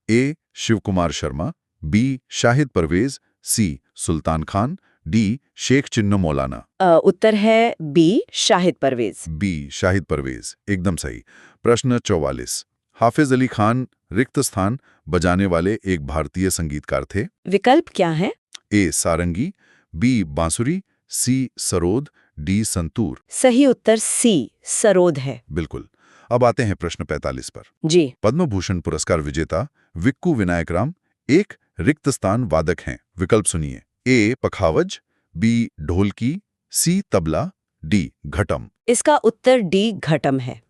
ए शिव कुमार शर्मा, बी शाहिद परवेज, सी सुल्तान खान, डी शेख चिन्नो मौलाना। उत्तर है बी शाहिद परवेज। बी शाहिद परवेज एकदम सही। प्रश्न 44 हाफिज अली खान रिक्त स्थान बजाने वाले एक भारतीय संगीतकार थे। विकल्प क्या है? ए सारंगी, बी बांसुरी, सी सरोद, डी संतूर। सही उत्तर सी सरोद है। बिल्कुल। अब आते हैं प्रश्न 45 पर। जी। पद्म भूषण पुरस्कार विजेता विक्कू विनायक राम एक रिक्त स्थान वादक हैं। विकल्प सुनिए। ए पखावज, बी ढोलकी, सी तबला, डी घटम। इसका उत्तर डी घटम है।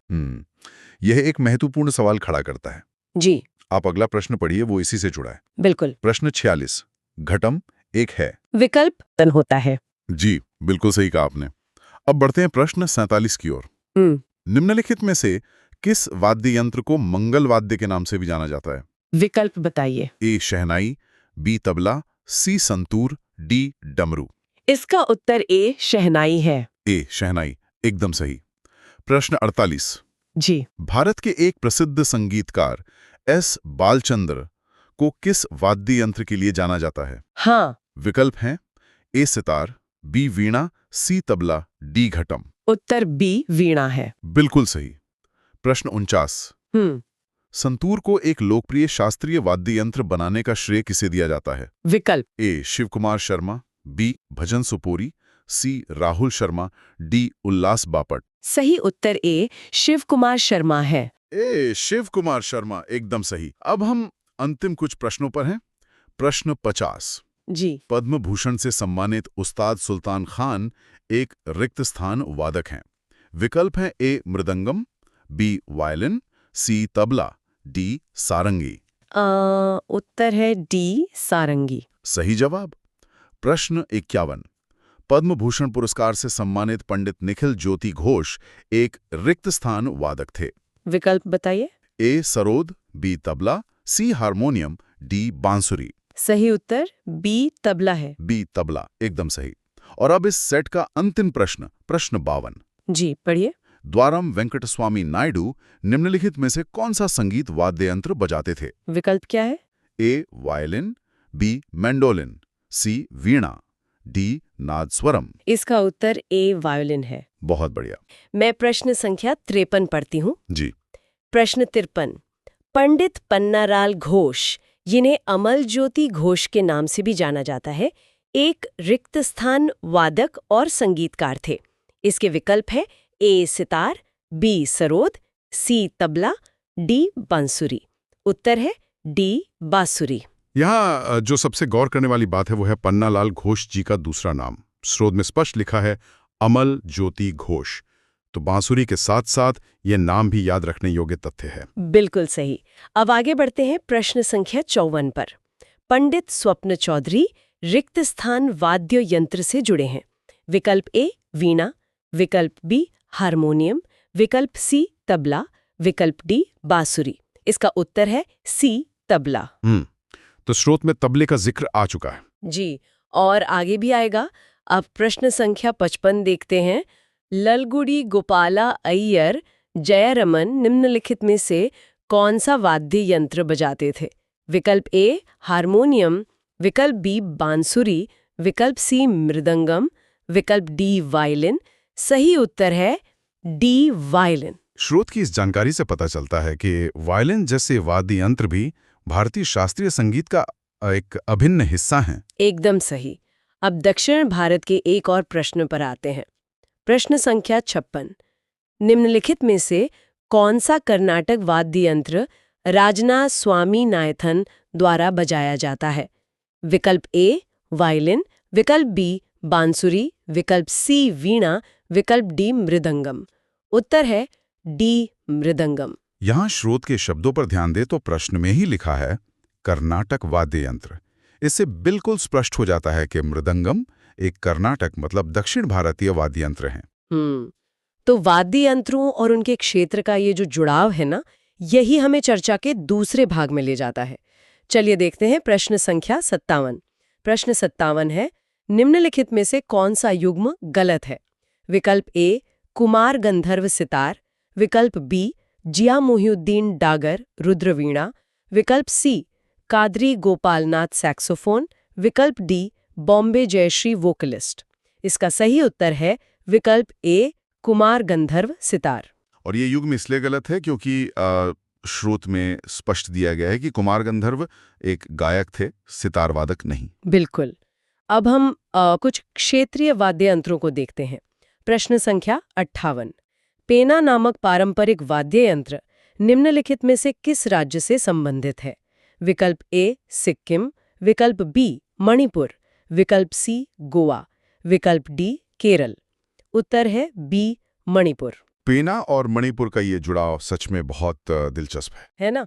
यह एक महत्वपूर्ण सवाल खड़ा करता है। जी। आप अगला प्रश्न पढ़िए, वो इसी से जुड़ा है। बिल्कुल। प्रश्न 46 घटम एक है। विकल्प तन होता है। जी बिल्कुल सही कहा आपने। अब बढ़ते हैं प्रश्न 47 की ओर। निम्नलिखित में से किस वाद्य यंत्र को मंगल वाद्य के नाम से भी जाना जाता है? विकल्प बताइए। ए शहनाई, बी तबला, सी संतूर, डी डमरू। इसका उत्तर ए शहनाई है। ए शहनाई एकदम सही। प्रश्न 48 जी। भारत के एक प्रसिद्ध संगीतकार एस बालचंद्र को किस वाद्य यंत्र के लिए जाना जाता है? हाँ। विकल्प हैं ए सितार, बी वीणा, सी तबला, डी घटम। उत्तर बी वीणा है। बिल्कुल सही। प्रश्न 49 संतूर को एक लोकप्रिय शास्त्रीय वाद्य यंत्र बनाने का श्रेय किसे दिया जाता है? विकल्प। ए शिव कुमार शर्मा, बी भजन सुपोरी, सी राहुल शर्मा, डी उल्लास बापट। सही उत्तर ए शिव कुमार शर्मा है। ए शिव कुमार शर्मा एकदम सही। अब हम अंतिम कुछ प्रश्नों पर हैं। प्रश्न 50 जी। पद्म भूषण से सम्मानित उस्ताद सुल्तान खान एक रिक्त स्थान वादक हैं। विकल्प हैं ए मृदंगम, बी वायलिन, सी तबला, डी सारंगी। उत्तर है डी सारंगी। सही जवाब। प्रश्न 51 पद्म भूषण पुरस्कार से सम्मानित पंडित निखिल ज्योति घोष एक रिक्त स्थान वादक थे। विकल्प बताइए। ए सरोद, बी तबला, सी हारमोनियम, डी बांसुरी। सही उत्तर बी तबला है। बी तबला एकदम सही। और अब इस सेट का अंतिम प्रश्न, प्रश्न 52। जी पढ़िए। द्वारम वेंकटस्वामी नायडू निम्नलिखित में से कौन सा संगीत वाद्य यंत्र बजाते थे? विकल्प क्या है? ए वायलिन, बी मैंडोलिन, सी वीणा, डी नादस्वरम। इसका उत्तर ए वायोलिन है। बहुत बढ़िया। मैं प्रश्न संख्या 53 पढ़ती हूँ। जी। प्रश्न 53 पंडित पन्नालाल घोष, जिन्हें अमल ज्योति घोष के नाम से भी जाना जाता है, एक रिक्त स्थान वादक और संगीतकार थे। इसके विकल्प है ए सितार, बी सरोद, सी तबला, डी बांसुरी। उत्तर है डी बांसुरी। यहाँ जो सबसे गौर करने वाली बात है वो है पन्नालाल घोष जी का दूसरा नाम। स्रोत में स्पष्ट लिखा है अमल ज्योति घोष। तो बांसुरी के साथ साथ ये नाम भी याद रखने योग्य तथ्य है। बिल्कुल सही। अब आगे बढ़ते हैं प्रश्न संख्या 54 पर। पंडित स्वप्न चौधरी रिक्त स्थान वाद्य यंत्र से जुड़े हैं। विकल्प ए वीणा, विकल्प बी हारमोनियम, विकल्प सी तबला, विकल्प डी बांसुरी। इसका उत्तर है सी तबला। तो स्रोत में तबले का जिक्र आ चुका है जी, और आगे भी आएगा। अब प्रश्न संख्या 55 देखते हैं। ललगुडी गोपाला अय्यर जयरमन निम्नलिखित में से कौन सा वाद्य यंत्र बजाते थे? विकल्प ए हारमोनियम, विकल्प बी बांसुरी, विकल्प सी मृदंगम, विकल्प डी वायलिन। सही उत्तर है डी वायलिन। स्रोत की इस जानकारी से पता चलता है कि वायलिन जैसे वाद्य यंत्र भी भारतीय शास्त्रीय संगीत का एक अभिन्न हिस्सा हैं। एकदम सही। अब दक्षिण भारत के एक और प्रश्न पर आते हैं। प्रश्न संख्या 56। निम्नलिखित में से कौन सा कर्नाटक वाद्य यंत्र राजना स्वामी नायथन द्वारा बजाया जाता है? विकल्प ए वायलिन, विकल्प बी बांसुरी, विकल्प सी वीणा, विकल्प डी मृदंगम। उत्तर है डी मृदंगम। यहाँ स्रोत के शब्दों पर ध्यान दे तो प्रश्न में ही लिखा है कर्नाटक वाद्य यंत्र। इससे बिल्कुल स्पष्ट हो जाता है कि मृदंगम एक कर्नाटक मतलब दक्षिण भारतीय वाद्य यंत्र है। तो वाद्य यंत्रों और उनके क्षेत्र का ये जो जुड़ाव है ना, यही हमें चर्चा के दूसरे भाग में ले जाता है। चलिए देखते हैं प्रश्न संख्या 57। प्रश्न 57 है, निम्नलिखित में से कौन सा युग्म गलत है? विकल्प ए कुमार गंधर्व सितार, विकल्प बी जिया मोहिउद्दीन डागर रुद्रवीणा, विकल्प सी कादरी गोपालनाथ सैक्सोफोन, विकल्प डी बॉम्बे जयश्री वोकलिस्ट। इसका सही उत्तर है विकल्प ए कुमार गंधर्व सितार। और ये युग्म इसलिए गलत है क्योंकि स्रोत में स्पष्ट दिया गया है कि कुमार गंधर्व एक गायक थे, सितार वादक नहीं। बिल्कुल। अब हम कुछ क्षेत्रीय वाद्य यंत्रों को देखते हैं। प्रश्न संख्या 58। पेना नामक पारंपरिक वाद्य यंत्र निम्नलिखित में से किस राज्य से संबंधित है? विकल्प ए सिक्किम, विकल्प बी मणिपुर, विकल्प सी गोवा, विकल्प डी केरल। उत्तर है बी मणिपुर। पेना और मणिपुर का ये जुड़ाव सच में बहुत दिलचस्प है ना?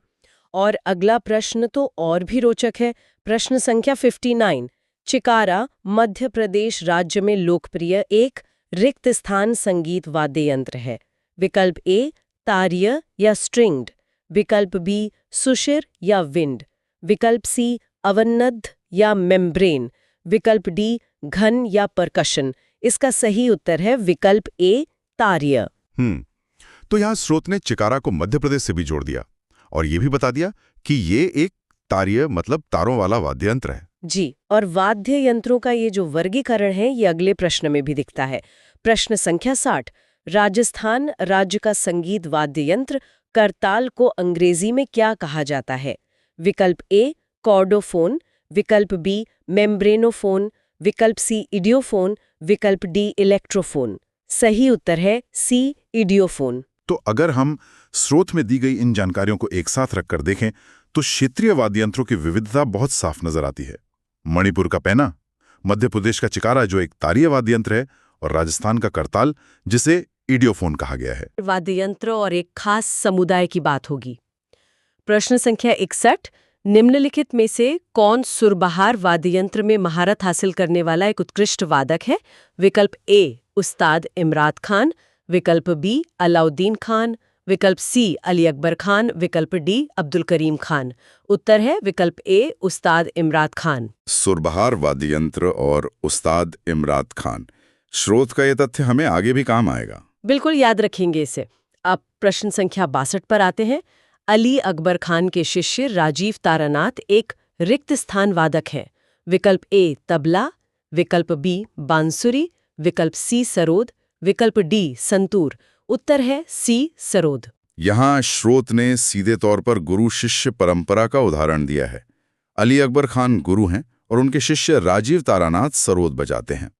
और अगला प्रश्न तो और भी रोचक है। प्रश्न संख्या 59। चिकारा मध्य प्रदेश राज्य में लोकप्रिय एक रिक्त स्थान संगीत वाद्य यंत्र है। विकल्प ए तारीय या स्ट्रिंग्ड, विकल्प बी सुशिर या विंड, विकल्प सी अवनद्ध या मेम्ब्रेन, विकल्प डी घन या परकशन। इसका सही उत्तर है विकल्प ए तारीय। तो यहाँ स्रोत ने चिकारा को मध्य प्रदेश से भी जोड़ दिया और ये भी बता दिया कि ये एक तारीय मतलब तारों वाला वाद्य यंत्र है। जी, और वाद्य यंत्रों का ये जो वर्गीकरण है ये अगले प्रश्न में भी दिखता है। प्रश्न संख्या 60। राजस्थान राज्य का संगीत वाद्य यंत्र करताल को अंग्रेजी में क्या कहा जाता है? विकल्प ए कॉर्डोफोन, विकल्प बी मेम्ब्रेनोफोन, विकल्प सी इडियोफोन, विकल्प डी इलेक्ट्रोफोन। सही उत्तर है सी इडियोफोन। तो अगर हम स्रोत में दी गई इन जानकारियों को एक साथ रखकर देखें तो क्षेत्रीय वाद्य यंत्रों की विविधता बहुत साफ नजर आती है। मणिपुर का पैना, मध्य प्रदेश का चिकारा जो एक तारीय वाद्य यंत्र है, और राजस्थान का करताल जिसे इडियोफोन कहा गया है। वाद्य यंत्र और एक खास समुदाय की बात होगी। प्रश्न संख्या 61। निम्नलिखित में से कौन सुरबहार वाद्य यंत्र में महारत हासिल करने वाला एक उत्कृष्ट वादक है? विकल्प ए उस्ताद इमरात खान, विकल्प बी अलाउद्दीन खान, विकल्प सी अली अकबर खान, विकल्प डी अब्दुल करीम खान। उत्तर है विकल्प ए उस्ताद इमरात खान। सुरबहार वाद्य यंत्र और उस्ताद इमरात खान, स्रोत का ये तथ्य हमें आगे भी काम आएगा। बिल्कुल याद रखेंगे इसे। अब प्रश्न संख्या 62 पर आते हैं। अली अकबर खान के शिष्य राजीव तारानाथ एक रिक्त स्थान वादक हैं। विकल्प ए तबला, विकल्प बी बांसुरी, विकल्प सी सरोद, विकल्प डी संतूर। उत्तर है सी सरोद। यहाँ स्रोत ने सीधे तौर पर गुरु शिष्य परंपरा का उदाहरण दिया है। अली अकबर खान गुरु हैं और उनके शिष्य राजीव तारानाथ सरोद बजाते हैं।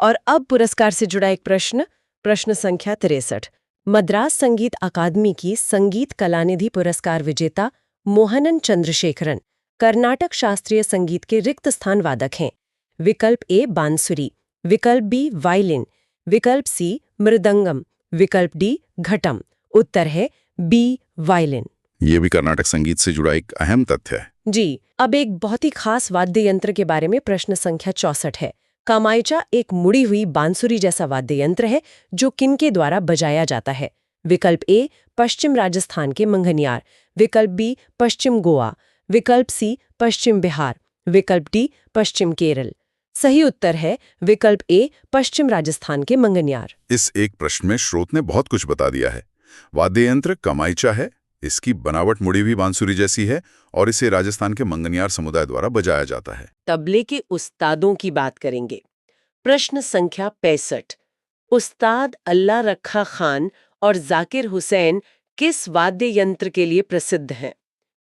और अब पुरस्कार से जुड़ा एक प्रश्न, प्रश्न संख्या 63। मद्रास संगीत अकादमी की संगीत कलानिधि पुरस्कार विजेता मोहनन चंद्रशेखरन कर्नाटक शास्त्रीय संगीत के रिक्त स्थान वादक हैं। विकल्प ए बांसुरी, विकल्प बी वायलिन, विकल्प सी मृदंगम, विकल्प डी घटम। उत्तर है बी वायलिन। ये भी कर्नाटक संगीत से जुड़ा एक अहम तथ्य है। जी, अब एक बहुत ही खास वाद्य यंत्र के बारे में प्रश्न संख्या 64 है। कामाइचा एक मुड़ी हुई बांसुरी जैसा वाद्य यंत्र है जो किनके द्वारा बजाया जाता है। विकल्प ए पश्चिम राजस्थान के मंगनियार, विकल्प बी पश्चिम गोवा, विकल्प सी पश्चिम बिहार, विकल्प डी पश्चिम केरल। सही उत्तर है विकल्प ए पश्चिम राजस्थान के मंगनियार। इस एक प्रश्न में स्रोत ने बहुत कुछ बता दिया है। वाद्य यंत्र कमाइचा है, इसकी बनावट मुड़ी हुई बांसुरी जैसी है और इसे राजस्थान के मंगनियार समुदाय द्वारा बजाया जाता है। तबले के उस्तादों की बात करेंगे। प्रश्न संख्या 65। उस्ताद अल्लाह रखा खान और जाकिर हुसैन किस वाद्य यंत्र के लिए प्रसिद्ध हैं?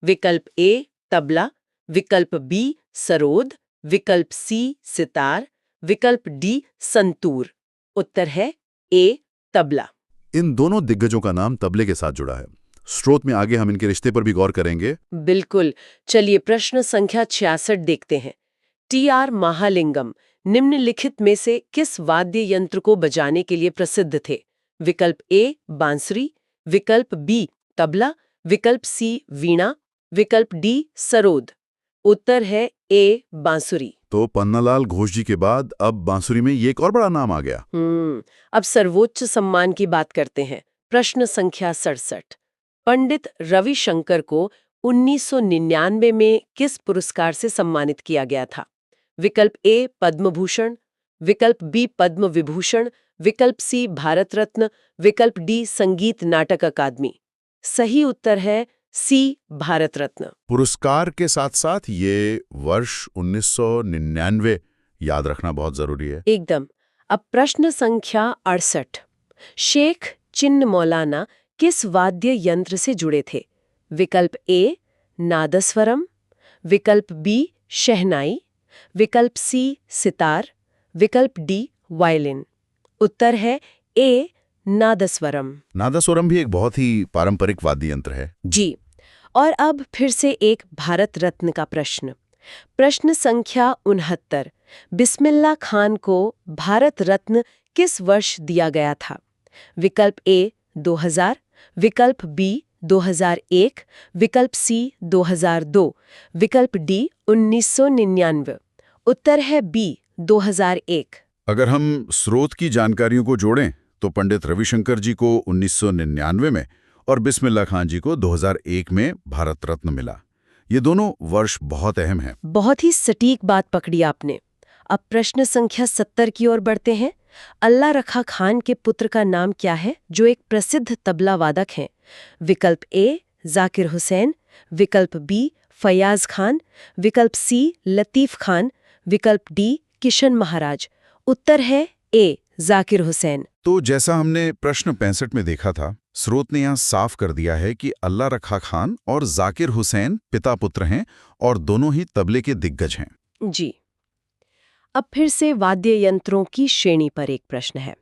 विकल्प ए तबला, विकल्प बी सरोद, विकल्प सी सितार, विकल्प डी संतूर। उत्तर है ए तबला। इन दोनों दिग्गजों का नाम तबले के साथ जुड़ा है। स्रोत में आगे हम इनके रिश्ते पर भी गौर करेंगे। बिल्कुल। चलिए प्रश्न संख्या 66 देखते हैं। टी.आर. महालिंगम निम्नलिखित में से किस वाद्य यंत्र को बजाने के लिए प्रसिद्ध थे? विकल्प ए बांसुरी, विकल्प बी तबला, विकल्प सी वीणा, विकल्प डी सरोद। उत्तर है ए बांसुरी। तो पन्नालाल घोष जी के बाद अब बांसुरी में ये एक और बड़ा नाम आ गया। अब सर्वोच्च सम्मान की बात करते हैं। प्रश्न संख्या 67। पंडित रविशंकर को 1999 में किस पुरस्कार से सम्मानित किया गया था? विकल्प ए पद्म भूषण, विकल्प बी पद्म विभूषण, विकल्प सी भारत रत्न, विकल्प डी संगीत नाटक अकादमी। सही उत्तर है सी भारत रत्न। पुरस्कार के साथ साथ ये वर्ष 1999 याद रखना बहुत जरूरी है। एकदम। अब प्रश्न संख्या 68। शेख चिन्न मौलाना किस वाद्य यंत्र से जुड़े थे? विकल्प ए नादस्वरम, विकल्प बी शहनाई, विकल्प सी सितार, विकल्प डी वायलिन। उत्तर है ए नादस्वरम। नादस्वरम भी एक बहुत ही पारंपरिक वाद्य यंत्र है। जी। और अब फिर से एक भारत रत्न का प्रश्न। प्रश्न संख्या 69। बिस्मिल्लाह खान को भारत रत्न किस वर्ष दिया गया था? विकल्प ए 2000, विकल्प बी 2001, विकल्प सी 2002, विकल्प डी 1999। उत्तर है बी 2001। अगर हम स्रोत की जानकारियों को जोड़ें तो पंडित रविशंकर जी को 1999 में और बिस्मिल्लाह खान जी को 2001 में भारत रत्न मिला। ये दोनों वर्ष बहुत अहम हैं। बहुत ही सटीक बात पकड़ी आपने। अब प्रश्न संख्या 70 की ओर बढ़ते हैं। अल्लाह रखा खान के पुत्र का नाम क्या है जो एक प्रसिद्ध तबला वादक हैं? विकल्प ए जाकिर हुसैन, विकल्प बी फयाज खान, विकल्प सी लतीफ खान, विकल्प डी किशन महाराज। उत्तर है ए जाकिर हुसैन। तो जैसा हमने प्रश्न 65 में देखा था, स्रोत ने यहाँ साफ कर दिया है कि अल्लाह रखा खान और जाकिर हुसैन पिता पुत्र हैं और दोनों ही तबले के दिग्गज हैं। जी। अब फिर से वाद्य यंत्रों की श्रेणी पर एक प्रश्न है।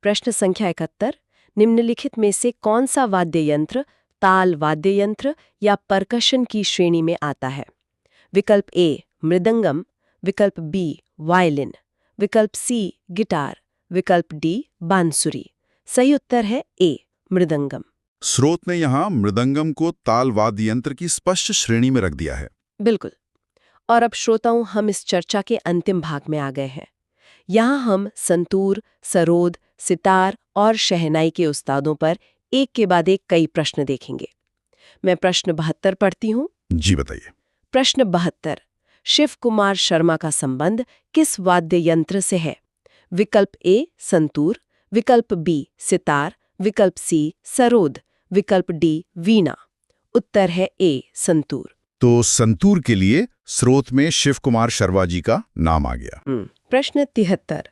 प्रश्न संख्या 71। निम्नलिखित में से कौन सा वाद्य यंत्र ताल वाद्य यंत्र या परकशन की श्रेणी में आता है? विकल्प ए मृदंगम, विकल्प बी वायलिन, विकल्प सी गिटार, विकल्प डी बांसुरी। सही उत्तर है ए मृदंगम। स्रोत ने यहाँ मृदंगम को ताल वाद्य यंत्र की स्पष्ट श्रेणी में रख दिया है। बिल्कुल। और अब श्रोताओं, हम इस चर्चा के अंतिम भाग में आ गए हैं। यहाँ हम संतूर, सरोद, सितार और शहनाई के उस्तादों पर एक के बाद एक कई प्रश्न देखेंगे। मैं प्रश्न 72 पढ़ती हूँ। जी बताइए। प्रश्न 72। शिव कुमार शर्मा का संबंध किस वाद्य यंत्र से है? विकल्प ए संतूर, विकल्प बी सितार, विकल्प सी सरोद, विकल्प डी वीणा। उत्तर है ए संतूर। तो संतूर के लिए स्रोत में शिव कुमार शर्मा जी का नाम आ गया। प्रश्न 73।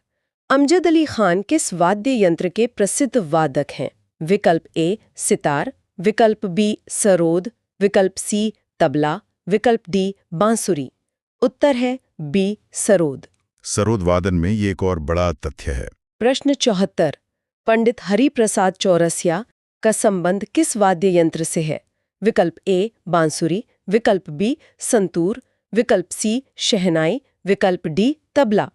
अमजद अली खान किस वाद्य यंत्र के प्रसिद्ध वादक हैं? विकल्प ए सितार, विकल्प बी सरोद, विकल्प सी तबला, विकल्प डी बांसुरी। उत्तर है बी सरोद। सरोद वादन में ये एक और बड़ा तथ्य है। प्रश्न 74। पंडित हरि प्रसाद चौरसिया का संबंध किस वाद्य यंत्र से है? विकल्प ए बांसुरी, विकल्प बी संतूर, विकल्प सी शहनाई, विकल्प डी तबला।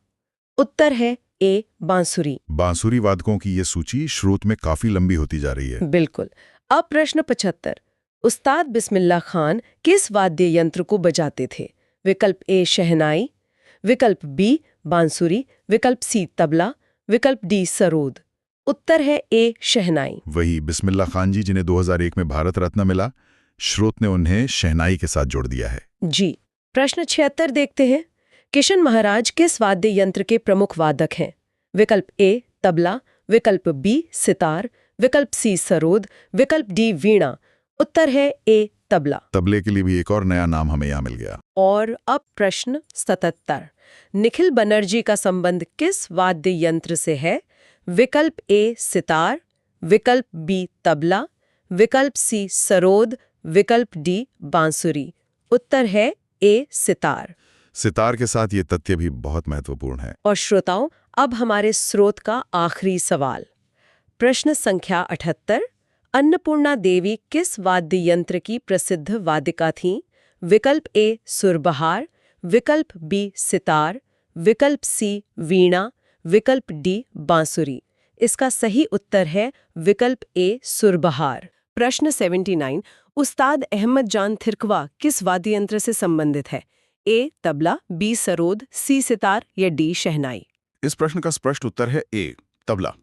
उत्तर है ए बांसुरी। बांसुरी वादकों की ये सूची स्रोत में काफी लंबी होती जा रही है। बिल्कुल। अब प्रश्न 75। उस्ताद बिस्मिल्लाह खान किस वाद्य यंत्र को बजाते थे? विकल्प ए शहनाई, विकल्प बी बांसुरी, विकल्प सी तबला, विकल्प डी सरोद। उत्तर है ए शहनाई। वही बिस्मिल्लाह खान जी जिन्हें 2001 में भारत रत्न मिला, स्रोत ने उन्हें शहनाई के साथ जोड़ दिया है। जी। प्रश्न 76 देखते हैं। किशन महाराज किस वाद्य यंत्र के प्रमुख वादक हैं? विकल्प ए तबला, विकल्प बी सितार, विकल्प सी सरोद, विकल्प डी वीणा। उत्तर है ए तबला। तबले के लिए भी एक और नया नाम हमें यहाँ मिल गया। और अब प्रश्न 77। निखिल बनर्जी का संबंध किस वाद्य यंत्र से है? विकल्प ए सितार, विकल्प बी तबला, विकल्प सी सरोद, विकल्प डी बांसुरी। उत्तर है ए सितार। सितार के साथ ये तथ्य भी बहुत महत्वपूर्ण है। और श्रोताओं, अब हमारे स्रोत का आखिरी सवाल। प्रश्न संख्या 78। अन्नपूर्णा देवी किस वाद्य यंत्र की प्रसिद्ध वादिका थीं? विकल्प ए सुरबहार, विकल्प बी सितार, विकल्प सी वीणा, विकल्प डी बांसुरी। इसका सही उत्तर है विकल्प ए सुरबहार। प्रश्न 79। उस्ताद अहमद जान थिरकवा किस वाद्य यंत्र से संबंधित है? ए तबला, बी सरोद, सी सितार या डी शहनाई। इस प्रश्न का स्पष्ट उत्तर है ए तबला।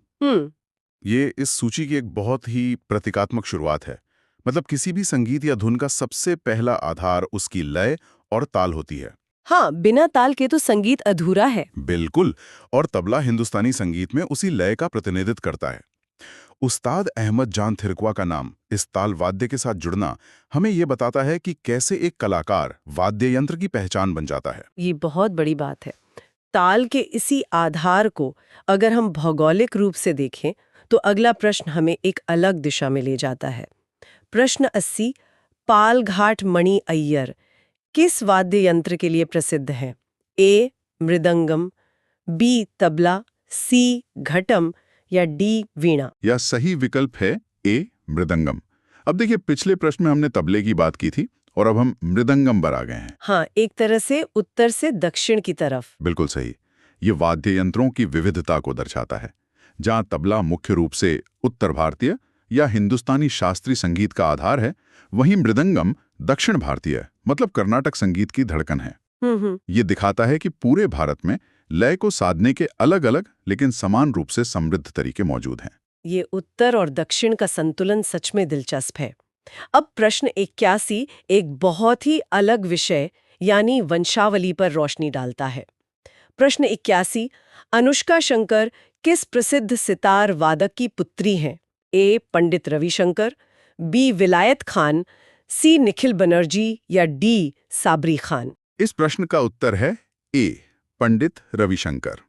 ये इस सूची की एक बहुत ही प्रतीकात्मक शुरुआत है। मतलब किसी भी संगीत या धुन का सबसे पहला आधार उसकी लय और ताल होती है। हाँ, बिना ताल के तो संगीत अधूरा है। बिल्कुल। और तबला हिंदुस्तानी संगीत में उसी लय का प्रतिनिधित्व करता है। उस्ताद अहमद जान थिरकवा का नाम इस ताल वाद्य के साथ जुड़ना हमें ये बताता है कि कैसे एक कलाकार वाद्य यंत्र की पहचान बन जाता है। ये बहुत बड़ी बात है। ताल के इसी आधार को अगर हम भौगोलिक रूप से देखें तो अगला प्रश्न हमें एक अलग दिशा में ले जाता है। प्रश्न 80। पालघाट मणि अय्यर किस वाद्य यंत्र के लिए प्रसिद्ध है? ए मृदंगम, बी तबला, सी घटम या डी वीणा। या सही विकल्प है ए मृदंगम। अब देखिए, पिछले प्रश्न में हमने तबले की बात की थी और अब हम मृदंगम पर आ गए हैं। हाँ, एक तरह से उत्तर से दक्षिण की तरफ। बिल्कुल सही। ये वाद्य यंत्रों की विविधता को दर्शाता है। जहां तबला मुख्य रूप से उत्तर भारतीय या हिंदुस्तानी शास्त्रीय संगीत का आधार है, वहीं मृदंगम दक्षिण भारतीय मतलब कर्नाटक संगीत की धड़कन है। ये दिखाता है कि पूरे भारत में लय को साधने के अलग अलग लेकिन समान रूप से समृद्ध तरीके मौजूद हैं। ये उत्तर और दक्षिण का संतुलन सच में दिलचस्प है। अब प्रश्न 81 एक बहुत ही अलग विषय यानी वंशावली पर रोशनी डालता है। प्रश्न 81। अनुष्का शंकर किस प्रसिद्ध सितार वादक की पुत्री हैं? ए पंडित रविशंकर, बी विलायत खान, सी निखिल बनर्जी या डी साबरी खान। इस प्रश्न का उत्तर है ए पंडित रविशंकर।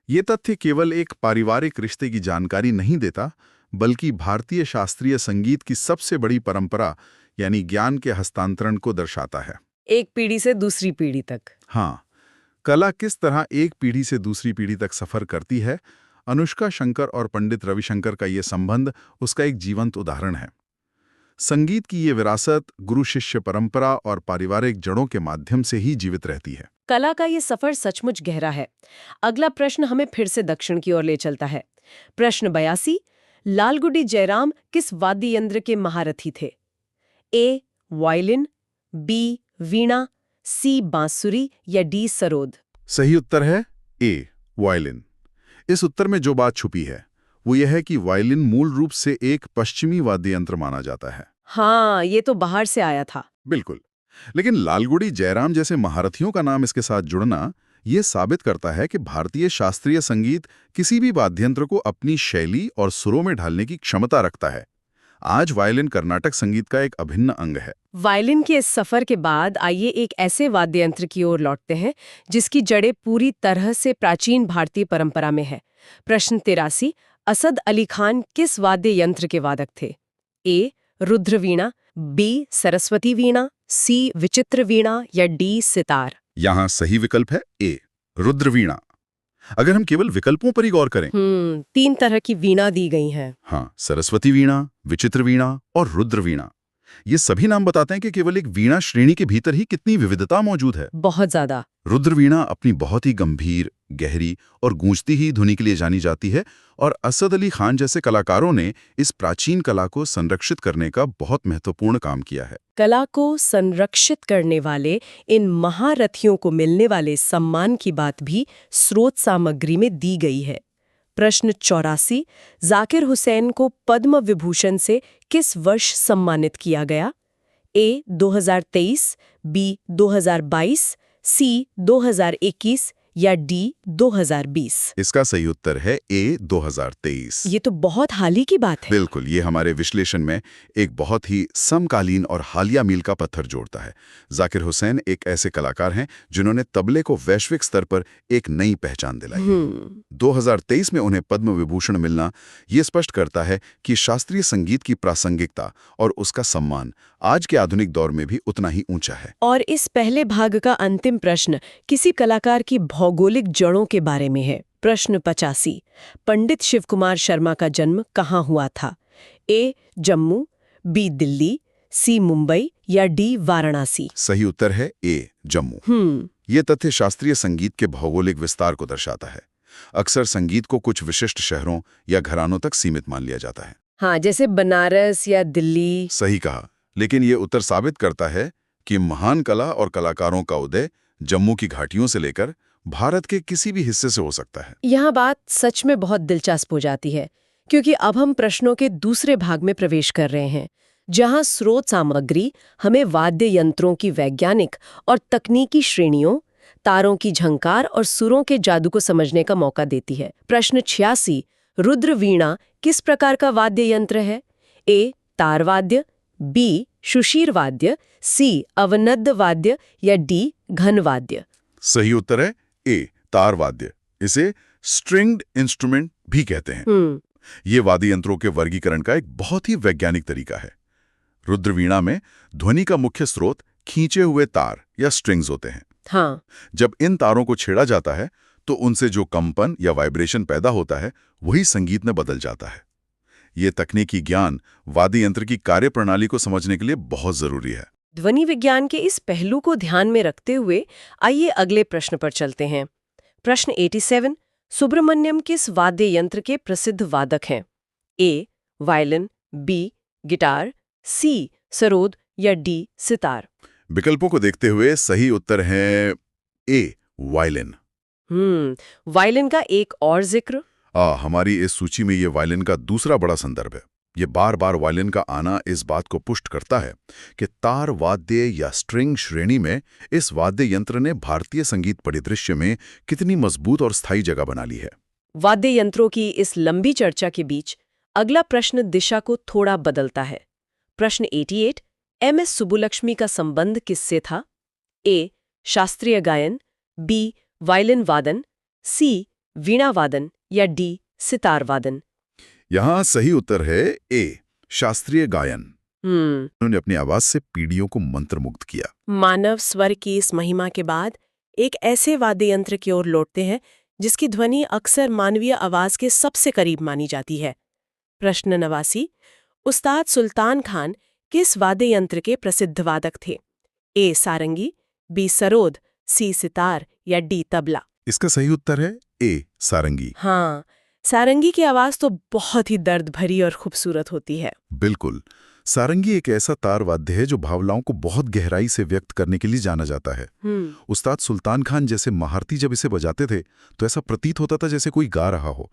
ये तथ्य केवल एक पारिवारिक रिश्ते की जानकारी नहीं देता, बल्कि भारतीय शास्त्रीय संगीत की सबसे बड़ी परंपरा यानी ज्ञान के हस्तांतरण को दर्शाता है। एक पीढ़ी से दूसरी पीढ़ी तक। हाँ, कला किस तरह एक पीढ़ी से दूसरी पीढ़ी तक सफर करती है, अनुष्का शंकर और पंडित रविशंकर का ये संबंध उसका एक जीवंत उदाहरण है। संगीत की ये विरासत गुरु शिष्य परंपरा और पारिवारिक जड़ों के माध्यम से ही जीवित रहती है। कला का ये सफर सचमुच गहरा है। अगला प्रश्न हमें फिर से दक्षिण की ओर ले चलता है। प्रश्न 82। लालगुडी जयराम किस वाद्य यंत्र के महारथी थे? ए वायलिन, बी वीणा, सी बांसुरी या डी सरोद। सही उत्तर है ए वायलिन। इस उत्तर में जो बात छुपी है वो यह है कि वायलिन मूल रूप से एक पश्चिमी वाद्य यंत्र माना जाता है। हाँ, ये तो बाहर से आया था। बिल्कुल। लेकिन लालगुडी जयराम जैसे महारथियों का नाम इसके साथ जुड़ना ये साबित करता है कि भारतीय शास्त्रीय संगीत किसी भी वाद्ययंत्र को अपनी शैली और सुरों में ढालने की क्षमता रखता है। आज वायलिन कर्नाटक संगीत का एक अभिन्न अंग है। वायलिन के इस सफर के बाद आइए एक ऐसे वाद्य यंत्र की ओर लौटते हैं जिसकी जड़ें पूरी तरह से प्राचीन भारतीय परंपरा में है। प्रश्न 83। असद अली खान किस वाद्य यंत्र के वादक थे? ए रुद्र वीणा, बी सरस्वती वीणा, सी विचित्र वीणा या डी सितार। यहाँ सही विकल्प है ए रुद्र वीणा। अगर हम केवल विकल्पों पर ही गौर करें, 3 तरह की वीणा दी गई हैं। हाँ, सरस्वती वीणा, विचित्र वीणा और रुद्र वीणा, ये सभी नाम बताते हैं कि केवल एक वीणा श्रेणी के भीतर ही कितनी विविधता मौजूद है। बहुत ज्यादा। रुद्र वीणा अपनी बहुत ही गंभीर, गहरी और गूंजती ही ध्वनि के लिए जानी जाती है और असद अली खान जैसे कलाकारों ने इस प्राचीन कला को संरक्षित करने का बहुत महत्वपूर्ण काम किया है। कला को संरक्षित करने वाले इन महारथियों को मिलने वाले सम्मान की बात भी स्रोत सामग्री में दी गई है। प्रश्न 84, जाकिर हुसैन को पद्म विभूषण से किस वर्ष सम्मानित किया गया? ए 2023, बी 2022, सी 2021 या डी 2020? इसका सही उत्तर है ए 2023। ये तो बहुत हाल ही की बात है। बिल्कुल, ये हमारे विश्लेषण में एक बहुत ही समकालीन और हालिया मील का पत्थर जोड़ता है। जाकिर हुसैन एक ऐसे कलाकार हैं जिन्होंने तबले को वैश्विक स्तर पर एक नई पहचान दिलाई। 2023 में उन्हें पद्म विभूषण मिलना ये स्पष्ट करता है कि शास्त्रीय संगीत की प्रासंगिकता और उसका सम्मान आज के आधुनिक दौर में भी उतना ही ऊंचा है। और इस पहले भाग का अंतिम प्रश्न किसी कलाकार की भौगोलिक जड़ों के बारे में है। प्रश्न 85, पंडित शिवकुमार शर्मा का जन्म कहाँ हुआ था? ए जम्मू, बी दिल्ली, सी मुंबई या डी वाराणसी? सही उत्तर है ए जम्मू। ये तथ्य शास्त्रीय संगीत के भौगोलिक विस्तार को दर्शाता है। अक्सर संगीत को कुछ विशिष्ट शहरों या घरानों तक सीमित मान लिया जाता है। हाँ, जैसे बनारस या दिल्ली। सही कहा, लेकिन ये उत्तर साबित करता है कि महान कला और कलाकारों का उदय जम्मू की घाटियों से लेकर भारत के किसी भी हिस्से से हो सकता है। यह बात सच में बहुत दिलचस्प हो जाती है, क्योंकि अब हम प्रश्नों के दूसरे भाग में प्रवेश कर रहे हैं, जहां स्रोत सामग्री हमें वाद्य यंत्रों की वैज्ञानिक और तकनीकी श्रेणियों, तारों की झंकार और सुरों के जादू को समझने का मौका देती है। प्रश्न 86, रुद्र वीणा किस प्रकार का वाद्य यंत्र है? ए तार वाद्य, बी शुशीर वाद्य, सी अवनद्द वाद्य या डी घन वाद्य? सही उत्तर है ए तार वाद्य। इसे स्ट्रिंग्ड इंस्ट्रूमेंट भी कहते हैं। ये वाद्य यंत्रों के वर्गीकरण का एक बहुत ही वैज्ञानिक तरीका है। रुद्र वीणा में ध्वनि का मुख्य स्रोत खींचे हुए तार या स्ट्रिंग्स होते हैं। हाँ। जब इन तारों को छेड़ा जाता है तो उनसे जो कंपन या वाइब्रेशन पैदा होता है वही संगीत में बदल जाता है। ये तकनीकी ज्ञान वाद्य यंत्र की कार्यप्रणाली को समझने के लिए बहुत जरूरी है। ध्वनि विज्ञान के इस पहलू को ध्यान में रखते हुए आइए अगले प्रश्न पर चलते हैं। प्रश्न 87, सुब्रमण्यम किस वाद्य यंत्र के प्रसिद्ध वादक हैं? ए वायलिन, बी गिटार, सी सरोद या डी सितार? विकल्पों को देखते हुए सही उत्तर है ए वायलिन। वायलिन का एक और जिक्र? हमारी इस सूची में ये वायलिन का दूसरा बड़ा संदर्भ है। ये बार बार वायलिन का आना इस बात को पुष्ट करता है कि तार वाद्य या स्ट्रिंग श्रेणी में इस वाद्य यंत्र ने भारतीय संगीत परिदृश्य में कितनी मजबूत और स्थायी जगह बना ली है। वाद्य यंत्रों की इस लंबी चर्चा के बीच अगला प्रश्न दिशा को थोड़ा बदलता है। प्रश्न 88, एम.एस. सुब्बुलक्ष्मी का संबंध किससे था? ए शास्त्रीय गायन, बी वायलिन वादन, सी वीणा वादन या डी सितार वादन? यहाँ सही उत्तर है ए शास्त्रीय गायन। उन्होंने अपनी आवाज से पीढ़ियों को मंत्रमुग्ध किया। मानव स्वर की इस महिमा के बाद एक ऐसे वाद्य यंत्र की ओर लौटते हैं जिसकी ध्वनि अक्सर मानवीय आवाज के सबसे करीब मानी जाती है। प्रश्न 89, उस्ताद सुल्तान खान किस वाद्य यंत्र के प्रसिद्ध वादक थे? ए सारंगी, बी सरोद, सी सितार या डी तबला? इसका सही उत्तर है ए सारंगी। हाँ, सारंगी की आवाज तो बहुत ही दर्द भरी और खूबसूरत होती है। बिल्कुल, सारंगी एक ऐसा तार वाद्य है जो भावनाओं को बहुत गहराई से व्यक्त करने के लिए जाना जाता है। उस्ताद सुल्तान खान जैसे महारथी जब इसे बजाते थे तो ऐसा प्रतीत होता था जैसे कोई गा रहा हो।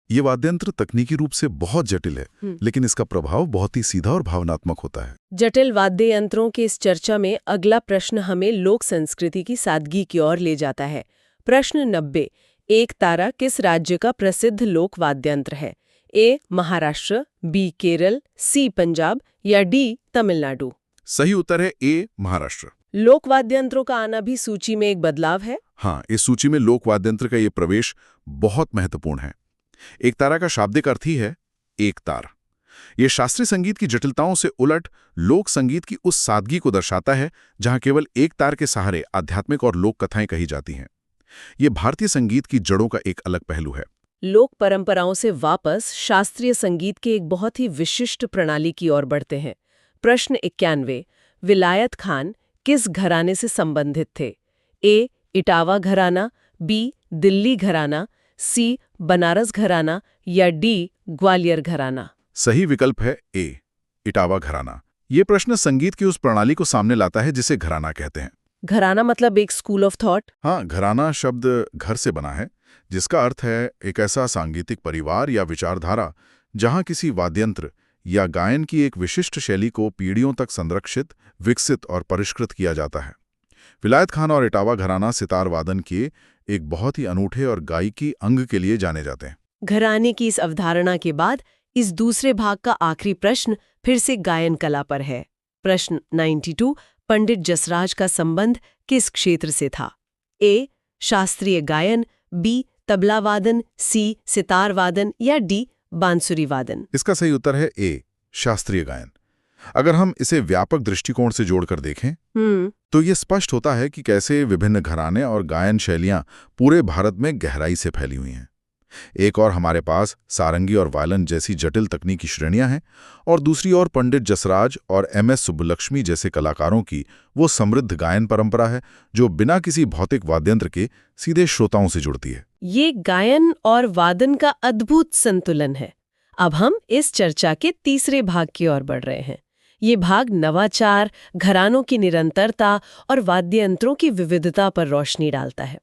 ये वाद्ययंत्र तकनीकी रूप से बहुत जटिल है, लेकिन इसका प्रभाव बहुत ही सीधा और भावनात्मक होता है। जटिल वाद्य यंत्रों की इस चर्चा में अगला प्रश्न हमें लोक संस्कृति की सादगी की ओर ले जाता है। प्रश्न 90, एक तारा किस राज्य का प्रसिद्ध लोक वाद्ययंत्र है? ए महाराष्ट्र, बी केरल, सी पंजाब या डी तमिलनाडु? सही उत्तर है ए महाराष्ट्र। लोक वाद्ययंत्रों का आना भी सूची में एक बदलाव है। हाँ, इस सूची में लोक वाद्ययंत्र का ये प्रवेश बहुत महत्वपूर्ण है। एक तारा का शाब्दिक अर्थ ही है एक तार। ये शास्त्रीय संगीत की जटिलताओं से उलट लोक संगीत की उस सादगी को दर्शाता है जहां केवल एक तार के सहारे आध्यात्मिक और लोक कथाएं कही जाती हैं। ये भारतीय संगीत की जड़ों का एक अलग पहलू है। लोक परंपराओं से वापस शास्त्रीय संगीत के एक बहुत ही विशिष्ट प्रणाली की ओर बढ़ते हैं। प्रश्न 91, विलायत खान किस घराने से संबंधित थे? ए. इटावा घराना, बी. दिल्ली घराना, सी. बनारस घराना या डी. ग्वालियर घराना? सही विकल्प है ए. इटावा घराना। ये प्रश्न संगीत की उस प्रणाली को सामने लाता है जिसे घराना कहते हैं। घराना मतलब एक स्कूल ऑफ थॉट? हाँ, घराना शब्द घर से बना है, जिसका अर्थ है एक ऐसा सांगीतिक परिवार या विचारधारा जहां किसी वाद्यंत्र या गायन की एक विशिष्ट शैली को पीढ़ियों तक संरक्षित, विकसित और परिष्कृत किया जाता है। विलायत खान और इटावा घराना सितार वादन के एक बहुत ही अनूठे और गायकी अंग के लिए जाने जाते हैं। घराने की इस अवधारणा के बाद इस दूसरे भाग का आखिरी प्रश्न फिर से गायन कला पर है। प्रश्न 92, पंडित जसराज का संबंध किस क्षेत्र से था? ए. शास्त्रीय गायन, बी. तबला वादन, सी. सितार वादन या डी. बांसुरी वादन? इसका सही उत्तर है ए. शास्त्रीय गायन। अगर हम इसे व्यापक दृष्टिकोण से जोड़कर देखें तो ये स्पष्ट होता है कि कैसे विभिन्न घराने और गायन शैलियां पूरे भारत में गहराई से फैली हुई हैं। एक और हमारे पास सारंगी और वायलिन जैसी जटिल तकनीकी श्रेणियां हैं, और दूसरी ओर पंडित जसराज और एम.एस. सुब्बलक्ष्मी जैसे कलाकारों की वो समृद्ध गायन परंपरा है जो बिना किसी भौतिक वाद्यंत्र के सीधे श्रोताओं से जुड़ती है। ये गायन और वादन का अद्भुत संतुलन है। अब हम इस चर्चा के तीसरे भाग की ओर बढ़ रहे हैं। ये भाग नवाचार, घरानों की निरंतरता और वाद्य यंत्रों की विविधता पर रोशनी डालता है।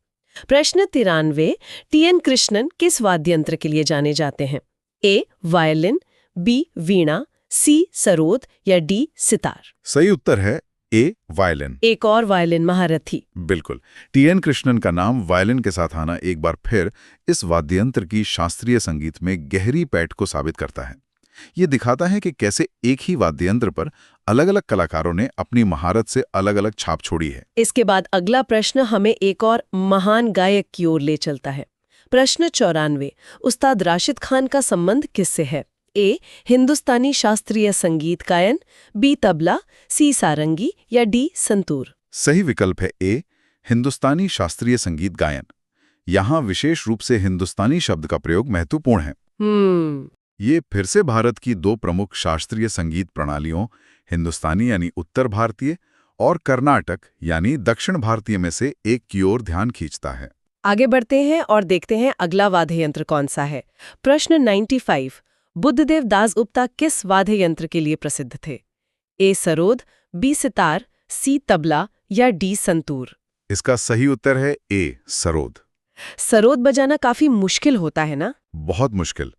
प्रश्न 93, टी.एन. कृष्णन किस वाद्य यंत्र के लिए जाने जाते हैं? A. Violin, B. Veena, C. Sarod या डी. सितार? सही उत्तर है ए. वायलिन। एक और वायलिन महारथी। बिल्कुल। टी.एन. कृष्णन का नाम वायलिन के साथ आना एक बार फिर इस वाद्ययंत्र की शास्त्रीय संगीत में गहरी पैठ को साबित करता है। ये दिखाता है कि कैसे एक ही वाद्ययंत्र पर अलग अलग कलाकारों ने अपनी महारत से अलग अलग छाप छोड़ी है। इसके बाद अगला प्रश्न हमें एक और महान गायक की ओर ले चलता है। प्रश्न 94, उस्ताद राशिद खान का संबंध किससे है? ए. हिंदुस्तानी शास्त्रीय संगीत गायन, बी. तबला, सी. सारंगी या डी. संतूर? सही विकल्प है ए. हिंदुस्तानी शास्त्रीय संगीत गायन। यहाँ विशेष रूप से हिंदुस्तानी शब्द का प्रयोग महत्वपूर्ण है। ये फिर से भारत की दो प्रमुख शास्त्रीय संगीत प्रणालियों, हिंदुस्तानी यानी उत्तर भारतीय और कर्नाटक यानी दक्षिण भारतीय में से एक की ओर ध्यान खींचता है। आगे बढ़ते हैं और देखते हैं अगला वाद्य यंत्र कौन सा है। प्रश्न 95, बुद्धदेव दासगुप्ता किस वाद्य यंत्र के लिए प्रसिद्ध थे? ए. सरोद, बी. सितार, सी. तबला या डी. संतूर? इसका सही उत्तर है ए. सरोद। सरोद बजाना काफी मुश्किल होता है ना? बहुत मुश्किल।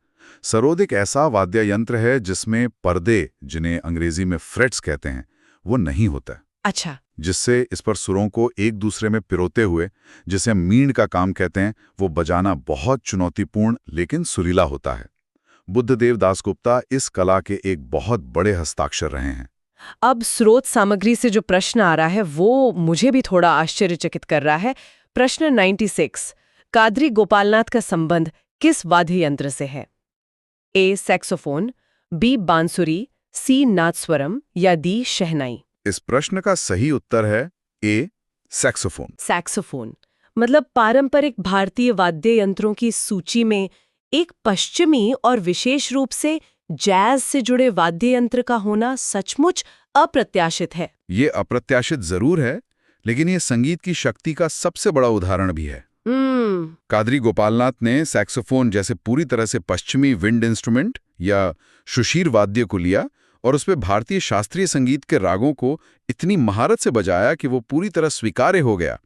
सरोद एक ऐसा वाद्य यंत्र है जिसमें पर्दे, जिन्हें अंग्रेजी में फ्रेट्स कहते हैं, वो नहीं होता। अच्छा। जिससे इस पर सुरों को एक दूसरे में पिरोते हुए, जिसे मीण का काम कहते हैं, वो बजाना बहुत चुनौतीपूर्ण लेकिन सुरीला होता है। बुद्धदेव दासगुप्ता इस कला के एक बहुत बड़े हस्ताक्षर रहे हैं। अब स्रोत सामग्री से जो प्रश्न आ रहा है वो मुझे भी थोड़ा आश्चर्यचकित कर रहा है। प्रश्न 96, कादरी गोपालनाथ का संबंध किस वाद्य यंत्र से है? ए. Saxophone, B. बांसुरी, सी. नादस्वरम या डी. शहनाई? इस प्रश्न का सही उत्तर है ए. सैक्सोफोन। सैक्सोफोन मतलब पारंपरिक भारतीय वाद्य यंत्रों की सूची में एक पश्चिमी और विशेष रूप से जैज से जुड़े वाद्य यंत्र का होना सचमुच अप्रत्याशित है। ये अप्रत्याशित जरूर है, लेकिन ये संगीत की शक्ति का सबसे बड़ा उदाहरण भी है। कादरी गोपालनाथ ने सैक्सोफोन जैसे पूरी तरह से पश्चिमी विंड इंस्ट्रूमेंट या शुशीर वाद्य को लिया और उसमें भारतीय शास्त्रीय संगीत के रागों को इतनी महारत से बजाया कि वो पूरी तरह स्वीकार्य हो गया।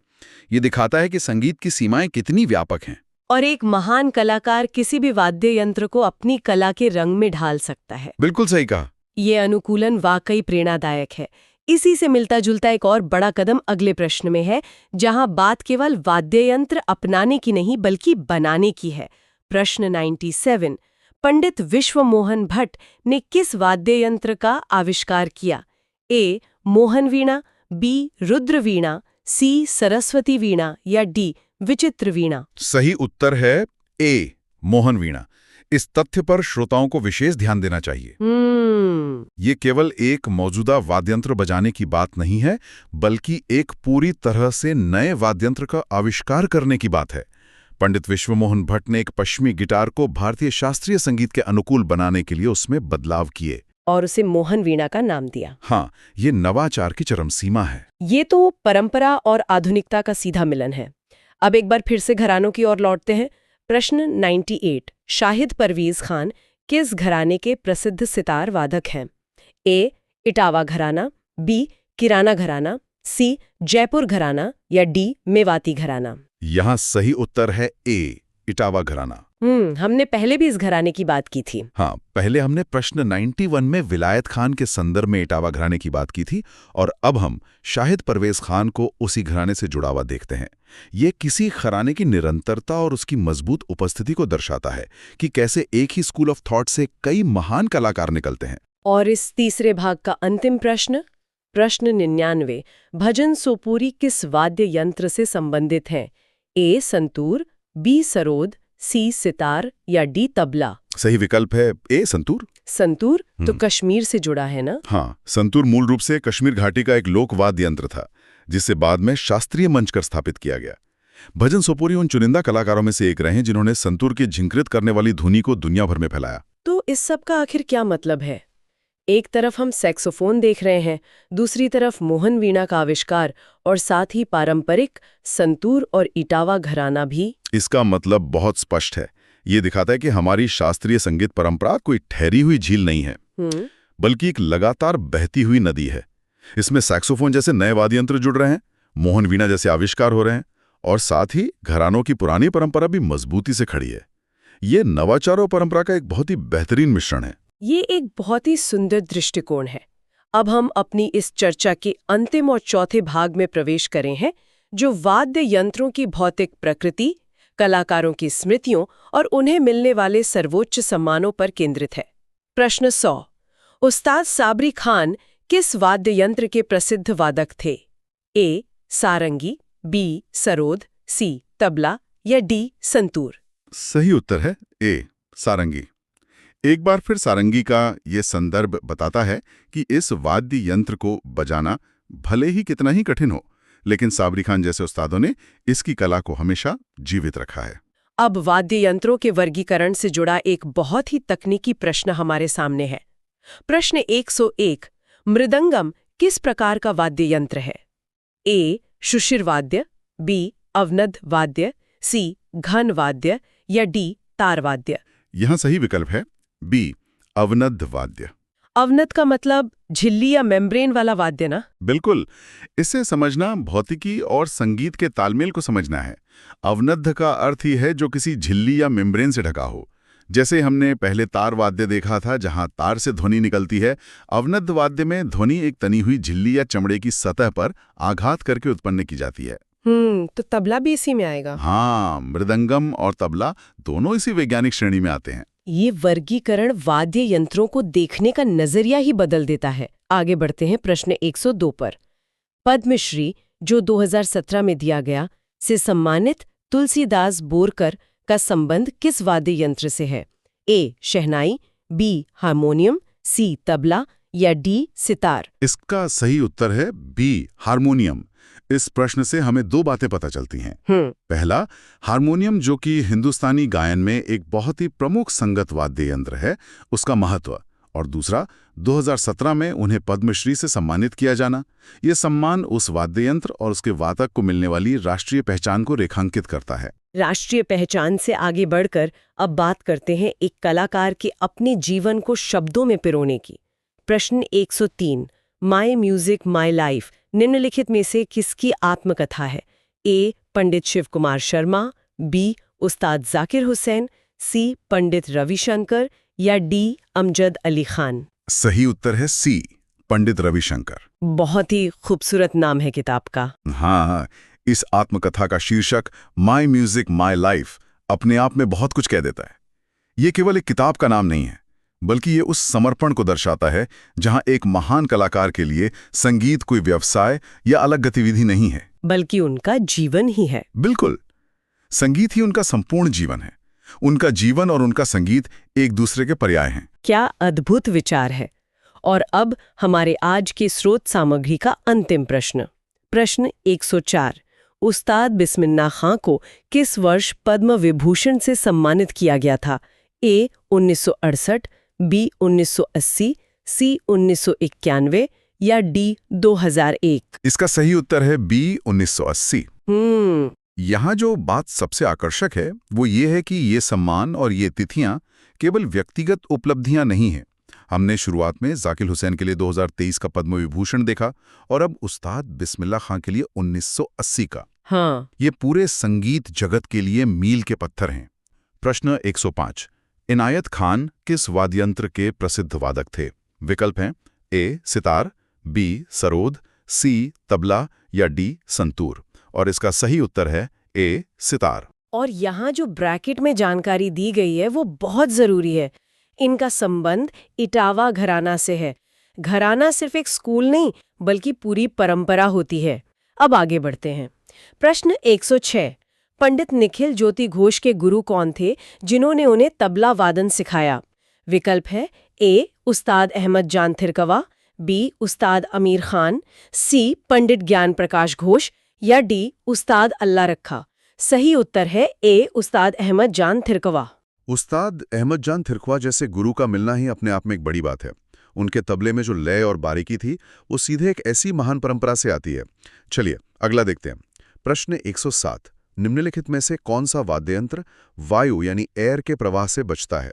ये दिखाता है कि संगीत की सीमाएं कितनी व्यापक हैं। और एक महान कलाकार किसी भी वाद्य यंत्र को अपनी कला के रंग में ढाल सकता है। बिल्कुल सही कहा। ये अनुकूलन वाकई प्रेरणादायक है। इसी से मिलता जुलता एक और बड़ा कदम अगले प्रश्न में है, जहां बात केवल वाद्य यंत्र अपनाने की नहीं बल्कि बनाने की है। प्रश्न 97, पंडित विश्वमोहन भट्ट ने किस वाद्य यंत्र का आविष्कार किया? ए. मोहन वीणा, बी. रुद्र वीणा, सी. सरस्वती वीणा या डी. विचित्र वीणा? सही उत्तर है ए. मोहन वीणा। इस तथ्य पर श्रोताओं को विशेष ध्यान देना चाहिए। ये केवल एक मौजूदा वाद्यंत्र बजाने की बात नहीं है, बल्कि एक पूरी तरह से नए वाद्यंत्र का आविष्कार करने की बात है। पंडित विश्वमोहन भट्ट ने एक पश्चिमी गिटार को भारतीय शास्त्रीय संगीत के अनुकूल बनाने के लिए उसमें बदलाव किए और उसे मोहन वीणा का नाम दिया। हाँ, ये नवाचार की चरम सीमा है। ये तो परंपरा और आधुनिकता का सीधा मिलन है। अब एक बार फिर से घरानों की ओर लौटते हैं। प्रश्न 98, शाहिद परवेज खान किस घराने के प्रसिद्ध सितार वादक हैं? ए. इटावा घराना, बी. किराना घराना, सी. जयपुर घराना या डी. मेवाती घराना? यहाँ सही उत्तर है ए. इटावा घराना। हमने पहले भी इस घराने की बात की थी। हाँ, पहले हमने प्रश्न 91 में विलायत खान के संदर्भ में इटावा घराने की बात की थी, और अब हम शाहिद परवेज खान को उसी घराने से जुड़ा हुआ देखते हैं। ये किसी घराने की निरंतरता और उसकी मजबूत उपस्थिति को दर्शाता है कि कैसे एक ही स्कूल ऑफ थॉट से कई महान कलाकार निकलते हैं। और इस तीसरे भाग का अंतिम प्रश्न 99, भजन सोपूरी किस वाद्य यंत्र से संबंधित हैं? ए. संतूर, बी. सरोद, सी. सितार या डी. तबला? सही विकल्प है ए. संतूर। संतूर तो कश्मीर से जुड़ा है ना? हाँ, संतूर मूल रूप से कश्मीर घाटी का एक लोक वाद्य यंत्र था, जिसे बाद में शास्त्रीय मंच कर स्थापित किया गया। भजन सोपूरी उन चुनिंदा कलाकारों में से एक रहे जिन्होंने संतूर की झिंकृत करने वाली धुनी को दुनिया भर में फैलाया। तो इस सब का आखिर क्या मतलब है? एक तरफ हम सैक्सोफोन देख रहे हैं, दूसरी तरफ मोहन वीणा का आविष्कार और साथ ही पारंपरिक संतूर और इटावा घराना भी। इसका मतलब बहुत स्पष्ट है। ये दिखाता है कि हमारी शास्त्रीय संगीत परंपरा कोई ठहरी हुई झील नहीं है, बल्कि एक लगातार बहती हुई नदी है। इसमें सैक्सोफोन जैसे नए वाद्य यंत्र जुड़ रहे हैं, मोहन वीणा जैसे आविष्कार हो रहे हैं, और साथ ही घरानों की पुरानी परंपरा भी मजबूती से खड़ी है। ये नवाचार और परंपरा का एक बहुत ही बेहतरीन मिश्रण है। ये एक बहुत ही सुंदर दृष्टिकोण है। अब हम अपनी इस चर्चा के अंतिम और चौथे भाग में प्रवेश करें हैं, जो वाद्य यंत्रों की भौतिक प्रकृति, कलाकारों की स्मृतियों और उन्हें मिलने वाले सर्वोच्च सम्मानों पर केंद्रित है। प्रश्न 100, उस्ताद साबरी खान किस वाद्य यंत्र के प्रसिद्ध वादक थे? ए. सारंगी, बी. सरोद, सी. तबला या डी. संतूर? सही उत्तर है ए. सारंगी। एक बार फिर सारंगी का ये संदर्भ बताता है कि इस वाद्य यंत्र को बजाना भले ही कितना ही कठिन हो, लेकिन साबरी खान जैसे उस्तादों ने इसकी कला को हमेशा जीवित रखा है। अब वाद्य यंत्रों के वर्गीकरण से जुड़ा एक बहुत ही तकनीकी प्रश्न हमारे सामने है। प्रश्न 101, मृदंगम किस प्रकार का वाद्य यंत्र है? ए. शुशिर वाद्य, बी. अवनद वाद्य, सी. घन वाद्य या डी. तार वाद्य? यहाँ सही विकल्प है बी. अवनद वाद्य। अवनद का मतलब झिल्ली या मेम्ब्रेन वाला वाद्य ना? बिल्कुल। इसे समझना भौतिकी और संगीत के तालमेल को समझना है। अवनद का अर्थ ही है जो किसी झिल्ली या मेम्ब्रेन से ढका हो। जैसे हमने पहले तार वाद्य देखा था, जहां तार से ध्वनि निकलती है, अवनद वाद्य में ध्वनि एक तनी हुई झिल्ली या चमड़े की सतह पर आघात करके उत्पन्न की जाती है। तो तबला भी इसी में आएगा? हाँ, मृदंगम और तबला दोनों इसी वैज्ञानिक श्रेणी में आते हैं। ये वर्गीकरण वाद्य यंत्रों को देखने का नजरिया ही बदल देता है। आगे बढ़ते हैं प्रश्न 102 पर। पद्मश्री जो 2017 में दिया गया से सम्मानित तुलसीदास बोरकर का संबंध किस वाद्य यंत्र से है? ए. शहनाई, बी. हारमोनियम, सी. तबला या डी. सितार? इसका सही उत्तर है बी. हारमोनियम। इस प्रश्न से हमें दो बातें पता चलती हैं। पहला, हारमोनियम जो कि हिंदुस्तानी गायन में एक बहुत ही प्रमुख संगत वाद्य यंत्र है, उसका महत्व। और दूसरा, 2017 में उन्हें पद्मश्री से सम्मानित किया जाना। ये सम्मान उस वाद्य यंत्र और उसके वादक को मिलने वाली राष्ट्रीय पहचान को रेखांकित करता है। राष्ट्रीय पहचान से आगे बढ़कर अब बात करते हैं एक कलाकार के अपने जीवन को शब्दों में पिरोने की। प्रश्न 103, माई म्यूजिक माई लाइफ निम्नलिखित में से किसकी आत्मकथा है? ए. पंडित शिव कुमार शर्मा, बी. उस्ताद जाकिर हुसैन, सी. पंडित रविशंकर या डी. अमजद अली खान? सही उत्तर है सी. पंडित रविशंकर। बहुत ही खूबसूरत नाम है किताब का। हाँ, इस आत्मकथा का शीर्षक माई म्यूजिक माई लाइफ अपने आप में बहुत कुछ कह देता है। ये केवल एक किताब का नाम नहीं है, बल्कि ये उस समर्पण को दर्शाता है जहां एक महान कलाकार के लिए संगीत कोई व्यवसाय या अलग गतिविधि नहीं है, बल्कि उनका जीवन ही है। बिल्कुल, संगीत ही उनका संपूर्ण जीवन है। उनका जीवन और उनका संगीत एक दूसरे के पर्याय हैं। क्या अद्भुत विचार है। और अब हमारे आज के स्रोत सामग्री का अंतिम प्रश्न। प्रश्न 104। उस्ताद बिस्मिल्लाह खां को किस वर्ष पद्म विभूषण से सम्मानित किया गया था? ए 1968, बी 1980, सी 1991 या डी 2001? इसका सही उत्तर है बी 1980। यहाँ जो बात सबसे आकर्षक है वो ये है कि ये सम्मान और ये तिथियां केवल व्यक्तिगत उपलब्धियां नहीं हैं। हमने शुरुआत में जाकिर हुसैन के लिए 2023 का पद्म विभूषण देखा और अब उस्ताद बिस्मिल्लाह खां के लिए 1980 का। हाँ, ये पूरे संगीत जगत के लिए मील के पत्थर हैं। प्रश्न 105। इनायत खान किस वाद्ययंत्र के प्रसिद्ध वादक थे? विकल्प हैं ए सितार, बी सरोद, सी तबला या डी संतूर। और इसका सही उत्तर है ए सितार। और यहाँ जो ब्रैकेट में जानकारी दी गई है वो बहुत जरूरी है। इनका संबंध इटावा घराना से है। घराना सिर्फ एक स्कूल नहीं बल्कि पूरी परंपरा होती है। अब आगे बढ़ते हैं। प्रश्न 106। पंडित निखिल ज्योति घोष के गुरु कौन थे जिन्होंने उन्हें तबला वादन सिखाया? विकल्प है ए उस्ताद अहमद जान थिरकवा, बी उस्ताद अमीर खान, सी पंडित ज्ञान प्रकाश घोष या डी उस्ताद अल्लाह रखा। सही उत्तर है ए उस्ताद अहमद जान थिरकवा। उस्ताद अहमद जान थिरकवा जैसे गुरु का मिलना ही अपने आप में एक बड़ी बात है। उनके तबले में जो लय और बारीकी थी वो सीधे एक ऐसी महान परंपरा से आती है। चलिए अगला देखते हैं। प्रश्न 107। निम्नलिखित में से कौन सा वाद्ययंत्र वायु यानी एयर के प्रवाह से बचता है?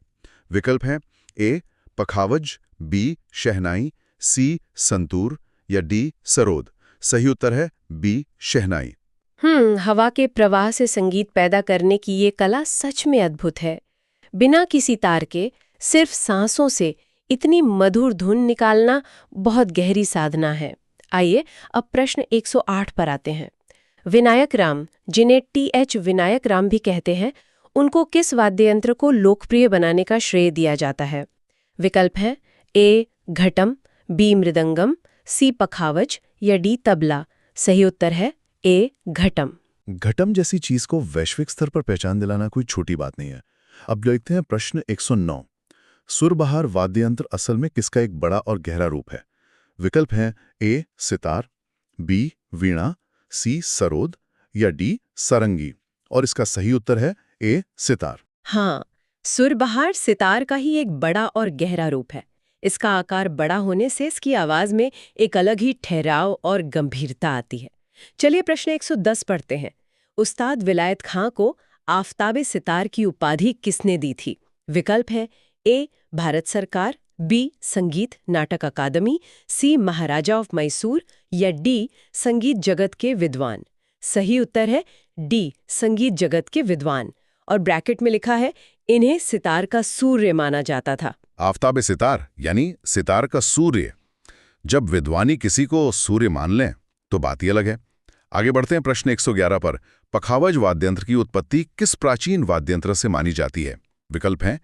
विकल्प हैं ए पखावज, बी शहनाई, सी संतूर या डी सरोद। सही उत्तर है बी शहनाई। हवा के प्रवाह से संगीत पैदा करने की ये कला सच में अद्भुत है। बिना किसी तार के सिर्फ सांसों से इतनी मधुर धुन निकालना बहुत गहरी साधना है। आइए अब प्रश्न 108 पर आते हैं। विनायक राम, जिन्हें टी.एच. विनायक राम भी कहते हैं, उनको किस वाद्ययंत्र को लोकप्रिय बनाने का श्रेय दिया जाता है? विकल्प हैं ए घटम, बी मृदंगम, सी पखावज या डी तबला। सही उत्तर है ए घटम। घटम जैसी चीज को वैश्विक स्तर पर पहचान दिलाना कोई छोटी बात नहीं है। अब देखते हैं प्रश्न 109। सुरबहार वाद्ययंत्र असल में किसका एक बड़ा और गहरा रूप है? विकल्प हैं ए सितार, बी वीणा, सी सरोद या डी सारंगी। और इसका सही उत्तर है ए सितार। हाँ, सुरबहार सितार का ही एक बड़ा और गहरा रूप है। इसका आकार बड़ा होने से इसकी आवाज में एक अलग ही ठहराव और गंभीरता आती है। चलिए प्रश्न 110 पढ़ते हैं। उस्ताद विलायत खां को आफताबे सितार की उपाधि किसने दी थी? विकल्प है ए भारत सरकार, बी संगीत नाटक अकादमी, सी महाराजा ऑफ मैसूर या डी संगीत जगत के विद्वान। सही उत्तर है डी संगीत जगत के विद्वान। और ब्रैकेट में लिखा है इन्हें सितार का सूर्य माना जाता था। आफताबे सितार यानी सितार का सूर्य। जब विद्वानी किसी को सूर्य मान लें तो बात ही अलग है। आगे बढ़ते हैं प्रश्न 111 पर। पखावज वाद्यंत्र की उत्पत्ति किस प्राचीन वाद्यंत्र से मानी जाती है? विकल्प हैं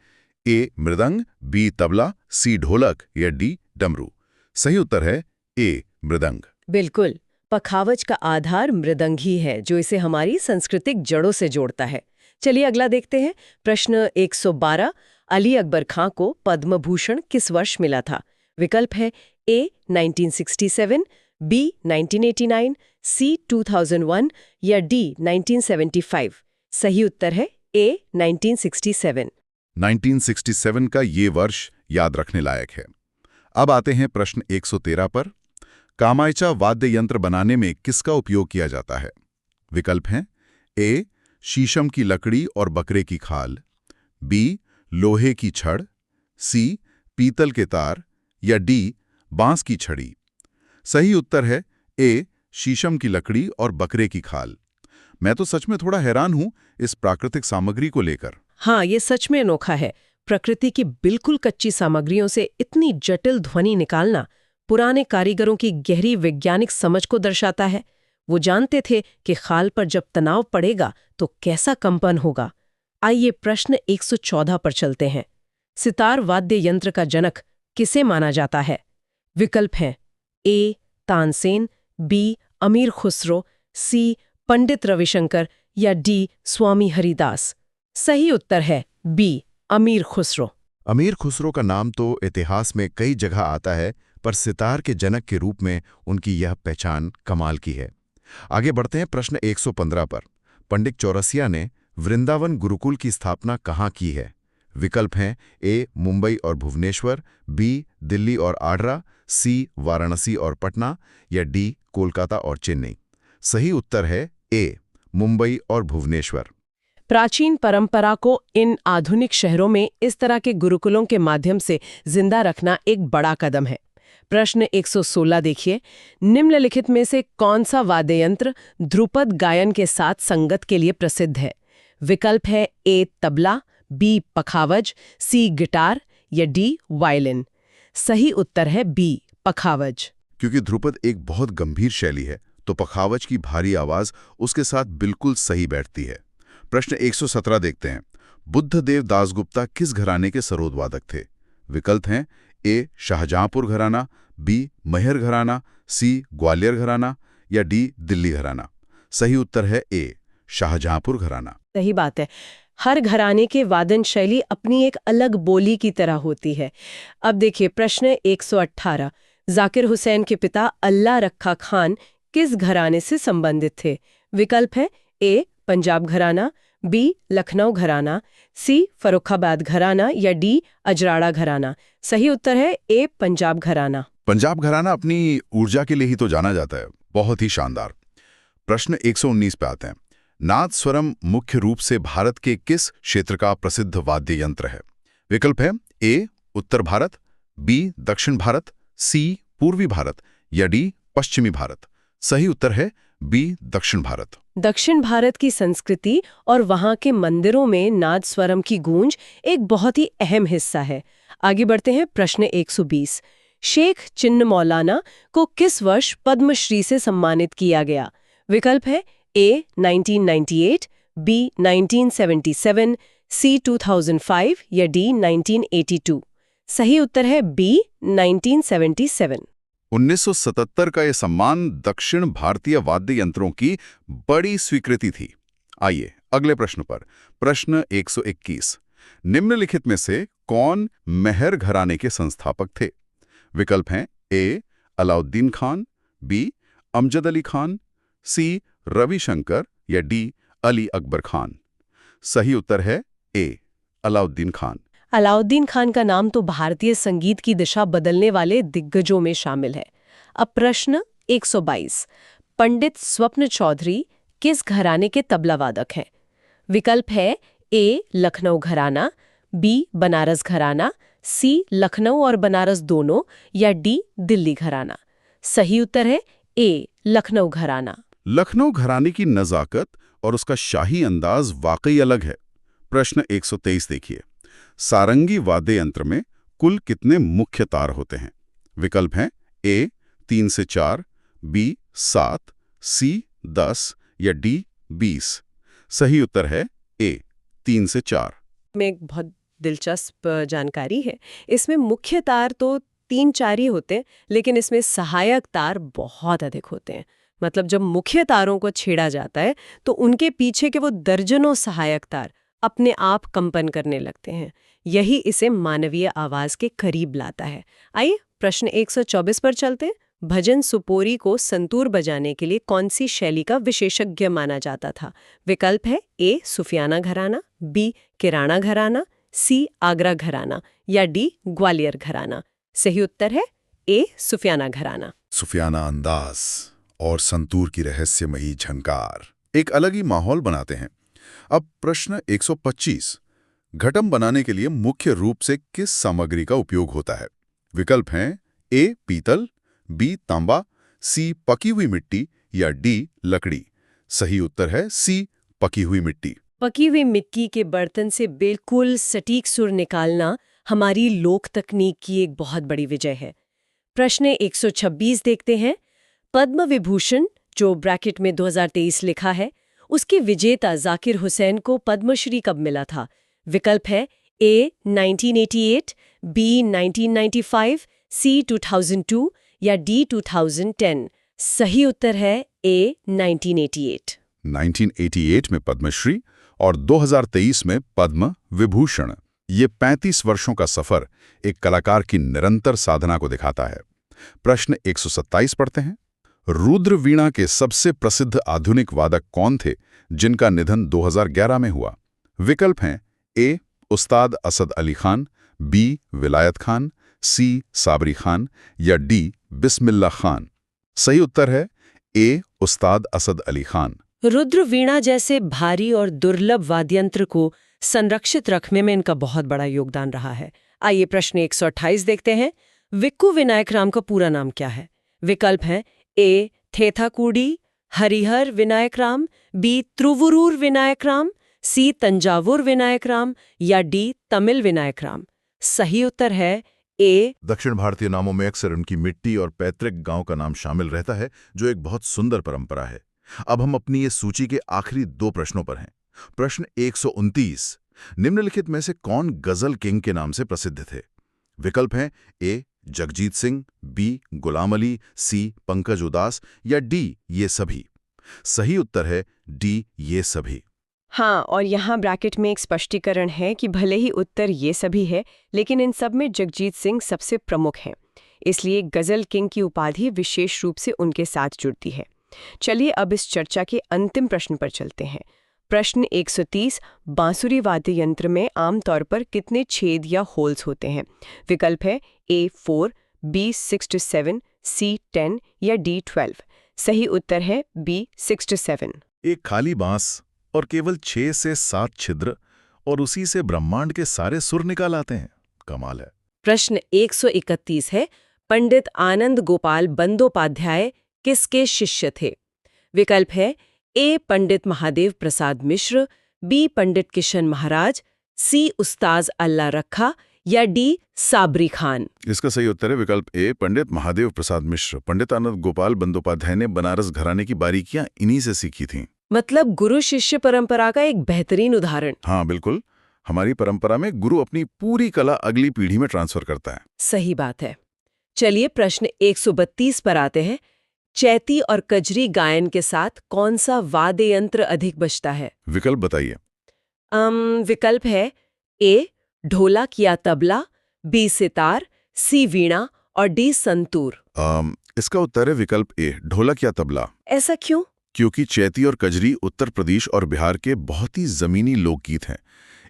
ए मृदंग, बी तबला, सी ढोलक या डी डमरू। सही उत्तर है ए मृदंग। बिल्कुल, पखावज का आधार मृदंग ही है जो इसे हमारी सांस्कृतिक जड़ों से जोड़ता है। चलिए अगला देखते हैं। प्रश्न 112। अली अकबर खां को पद्म भूषण किस वर्ष मिला था? विकल्प है ए 1967, बी 1989, सी 2001 या डी 1975। सही उत्तर है ए 1967। 1967 का ये वर्ष याद रखने लायक है। अब आते हैं प्रश्न 113 पर। कामायचा वाद्य यंत्र बनाने में किसका उपयोग किया जाता है? विकल्प हैं ए शीशम की लकड़ी और बकरे की खाल, बी लोहे की छड़, सी पीतल के तार या डी बांस की छड़ी। सही उत्तर है ए शीशम की लकड़ी और बकरे की खाल। मैं तो सच में थोड़ा हैरान हूं इस प्राकृतिक सामग्री को लेकर। हाँ, ये सच में अनोखा है। प्रकृति की बिल्कुल कच्ची सामग्रियों से इतनी जटिल ध्वनि निकालना पुराने कारीगरों की गहरी वैज्ञानिक समझ को दर्शाता है। वो जानते थे कि खाल पर जब तनाव पड़ेगा तो कैसा कंपन होगा। आइए प्रश्न 114 पर चलते हैं। सितार वाद्य यंत्र का जनक किसे माना जाता है? विकल्प हैं ए तानसेन, बी अमीर खुसरो, सी पंडित रविशंकर या डी स्वामी हरिदास। सही उत्तर है बी, अमीर खुसरो। अमीर खुसरो का नाम तो इतिहास में कई जगह आता है, पर सितार के जनक के रूप में उनकी यह पहचान कमाल की है। आगे बढ़ते हैं प्रश्न 115 पर। पंडित चौरसिया ने वृंदावन गुरुकुल की स्थापना कहाँ की है? विकल्प हैं ए, मुंबई और भुवनेश्वर, बी, दिल्ली और आगरा, सी, वाराणसी और पटना, या डी, कोलकाता और चेन्नई। सही उत्तर है ए, मुंबई और भुवनेश्वर। प्राचीन परंपरा को इन आधुनिक शहरों में इस तरह के गुरुकुलों के माध्यम से जिंदा रखना एक बड़ा कदम है। प्रश्न 116 देखिए, निम्नलिखित में से कौन सा वाद्य यंत्र ध्रुपद गायन के साथ संगत के लिए प्रसिद्ध है? विकल्प है ए, तबला, बी, पखावज, सी, गिटार, या डी, वायलिन। सही उत्तर है बी, पखावज। क्योंकि ध्रुपद एक बहुत गंभीर शैली है, तो पखावज की भारी आवाज उसके साथ बिल्कुल सही बैठती है। प्रश्न 117 देखते हैं। बुद्धदेव दासगुप्ता किस घराने के सरोद वादक थे? विकल्प हैं ए, शाहजहांपुर घराना, बी, मेहर घराना, सी, ग्वालियर घराना, या डी, दिल्ली घराना। सही उत्तर है ए, शाहजहांपुर घराना। सही बात है। हर घराने के वादन शैली अपनी एक अलग बोली की तरह होती है। अब देखिए प्रश्न 118, जाकिर हुसैन के पिता अल्लाह रखा खान किस घराने से संबंधित थे? विकल्प है ए, पंजाब घराना, बी, लखनऊ घराना, सी, फर्रुखाबाद घराना, या डी, अजराड़ा घराना। सही उत्तर है ए, पंजाब घराना। पंजाब घराना अपनी ऊर्जा के लिए ही तो जाना जाता है, बहुत ही शानदार। प्रश्न 119 पे आते हैं। नादस्वरम मुख्य रूप से भारत के किस क्षेत्र का प्रसिद्ध वाद्य यंत्र है? विकल्प है ए, उत्तर भारत, बी, दक्षिण भारत, सी, पूर्वी भारत, या डी, पश्चिमी भारत। सही उत्तर है बी, दक्षिण भारत। दक्षिण भारत की संस्कृति और वहाँ के मंदिरों में नादस्वरम की गूंज एक बहुत ही अहम हिस्सा है। आगे बढ़ते हैं प्रश्न 120। शेख चिन्न मौलाना को किस वर्ष पद्मश्री से सम्मानित किया गया? विकल्प है ए, 1998, बी, 1977, सी, 2005, या डी, 1982। सही उत्तर है बी, 1977। 1977 का यह सम्मान दक्षिण भारतीय वाद्य यंत्रों की बड़ी स्वीकृति थी। आइए अगले प्रश्न पर। प्रश्न 121। निम्नलिखित में से कौन मेहर घराने के संस्थापक थे? विकल्प हैं ए, अलाउद्दीन खान, बी, अमजद अली खान, सी, रविशंकर, या डी, अली अकबर खान। सही उत्तर है ए, अलाउद्दीन खान। अलाउद्दीन खान का नाम तो भारतीय संगीत की दिशा बदलने वाले दिग्गजों में शामिल है। अब प्रश्न 122। पंडित स्वप्न चौधरी किस घराने के तबला वादक हैं? विकल्प है ए, लखनऊ घराना, बी, बनारस घराना, सी, लखनऊ और बनारस दोनों, या डी, दिल्ली घराना। सही उत्तर है ए, लखनऊ घराना। लखनऊ घराने की नज़ाकत और उसका शाही अंदाज वाकई अलग है। प्रश्न 123 देखिए। सारंगी वाद्य यंत्र में कुल कितने मुख्य तार होते हैं? विकल्प हैं ए, 3 से 4, बी, 7, सी, 10, या डी, 20। सही उत्तर है ए, 3 से 4। में एक बहुत दिलचस्प जानकारी है। इसमें मुख्य तार तो 3-4 ही होते हैं, लेकिन इसमें सहायक तार बहुत अधिक होते हैं। मतलब जब मुख्य तारों को छेड़ा जाता है तो उनके पीछे के वो दर्जनों सहायक तार अपने आप कंपन करने लगते हैं। यही इसे मानवीय आवाज के करीब लाता है। आइए प्रश्न 124 पर चलते हैं। भजन सुपोरी को संतूर बजाने के लिए कौन सी शैली का विशेषज्ञ माना जाता था? विकल्प है ए, सुफियाना घराना, बी, किराना घराना, सी, आगरा घराना, या डी, ग्वालियर घराना। सही उत्तर है ए, सुफियाना घराना। सुफियाना अंदाज और संतूर की रहस्यमयी झंकार एक अलग ही माहौल बनाते हैं। अब प्रश्न 125। घटम बनाने के लिए मुख्य रूप से किस सामग्री का उपयोग होता है? विकल्प हैं ए, पीतल, बी, तांबा, सी, पकी हुई मिट्टी, या डी, लकड़ी। सही उत्तर है सी, पकी हुई मिट्टी। पकी हुई मिट्टी के बर्तन से बिल्कुल सटीक सुर निकालना हमारी लोक तकनीक की एक बहुत बड़ी विजय है। प्रश्न 126 देखते हैं। पद्म विभूषण, जो ब्रैकेट में 2023 लिखा है, उसके विजेता जाकिर हुसैन को पद्मश्री कब मिला था? विकल्प है ए, 1988, बी, 1995, सी, 2002, या डी, 2010। सही उत्तर है ए, 1988। 1988 में पद्मश्री और 2023 में पद्म विभूषण। ये 35 वर्षों का सफर एक कलाकार की निरंतर साधना को दिखाता है। प्रश्न 127 पढ़ते हैं। रुद्र वीणा के सबसे प्रसिद्ध आधुनिक वादक कौन थे जिनका निधन 2011 में हुआ? विकल्प हैं ए उस्ताद असद अली खान, बी विलायत खान, सी साबरी खान या डी बिस्मिल्लाह खान। सही उत्तर है ए उस्ताद असद अली खान। रुद्र वीणा जैसे भारी और दुर्लभ वाद्ययंत्र को संरक्षित रखने में इनका बहुत बड़ा योगदान रहा है। आइए प्रश्न 128 देखते हैं। विक्कू विनायक राम का पूरा नाम क्या है? विकल्प हैं ए थेथाकुडी हरिहर विनायक राम, बी त्रुवुरूर विनायक राम, सी तंजावुर विनायक राम या डी तमिल विनायक राम। सही उत्तर है ए। दक्षिण भारतीय नामों में अक्सर उनकी मिट्टी और पैतृक गांव का नाम शामिल रहता है, जो एक बहुत सुंदर परंपरा है। अब हम अपनी ये सूची के आखिरी 2 प्रश्नों पर हैं। प्रश्न 129। निम्नलिखित में से कौन गजल किंग के नाम से प्रसिद्ध थे? विकल्प हैं ए जगजीत सिंह, बी गुलाम अली, सी पंकज उदास या डी ये सभी। सही उत्तर है डी ये सभी। हाँ, और यहाँ ब्रैकेट में एक स्पष्टीकरण है कि भले ही उत्तर ये सभी है, लेकिन इन सब में जगजीत सिंह सबसे प्रमुख हैं। इसलिए गजल किंग की उपाधि विशेष रूप से उनके साथ जुड़ती है। चलिए अब इस चर्चा के अंतिम प्रश्न पर चलते हैं। प्रश्न 130। बांसुरी वाद्य यंत्र में आमतौर पर कितने छेद या होल्स होते हैं? विकल्प है ए 4, बी 6 to 7, सी 10 या डी 12। सही उत्तर है बी 6 to 7। एक खाली बांस और केवल 6 से 7 छिद्र, और उसी से ब्रह्मांड के सारे सुर निकाल आते हैं। कमाल है। प्रश्न 131 है। पंडित आनंद गोपाल बंदोपाध्याय किसके शिष्य थे? विकल्प है ए पंडित महादेव प्रसाद मिश्र, बी पंडित किशन महाराज, सी उस्ताज अल्लाह रखा या डी साबरी खान। इसका सही उत्तर है विकल्प ए पंडित महादेव प्रसाद मिश्र। पंडित आनंद गोपाल बंदोपाध्याय ने बनारस घराने की बारीकियां इन्हीं से सीखी थीं। मतलब गुरु शिष्य परंपरा का एक बेहतरीन उदाहरण। हाँ बिल्कुल। हमारी परंपरा में गुरु अपनी पूरी कला अगली पीढ़ी में ट्रांसफर करता है। सही बात है। चलिए प्रश्न 132 पर आते हैं। चैती और कजरी गायन के साथ कौन सा वाद्य यंत्र अधिक बजता है? विकल्प बताइए। विकल्प है ए ढोलक या तबला, बी सितार, सी वीणा और डी संतूर। इसका उत्तर है विकल्प ए ढोलक या तबला। ऐसा क्यों? क्योंकि चैती और कजरी उत्तर प्रदेश और बिहार के बहुत ही जमीनी लोकगीत हैं।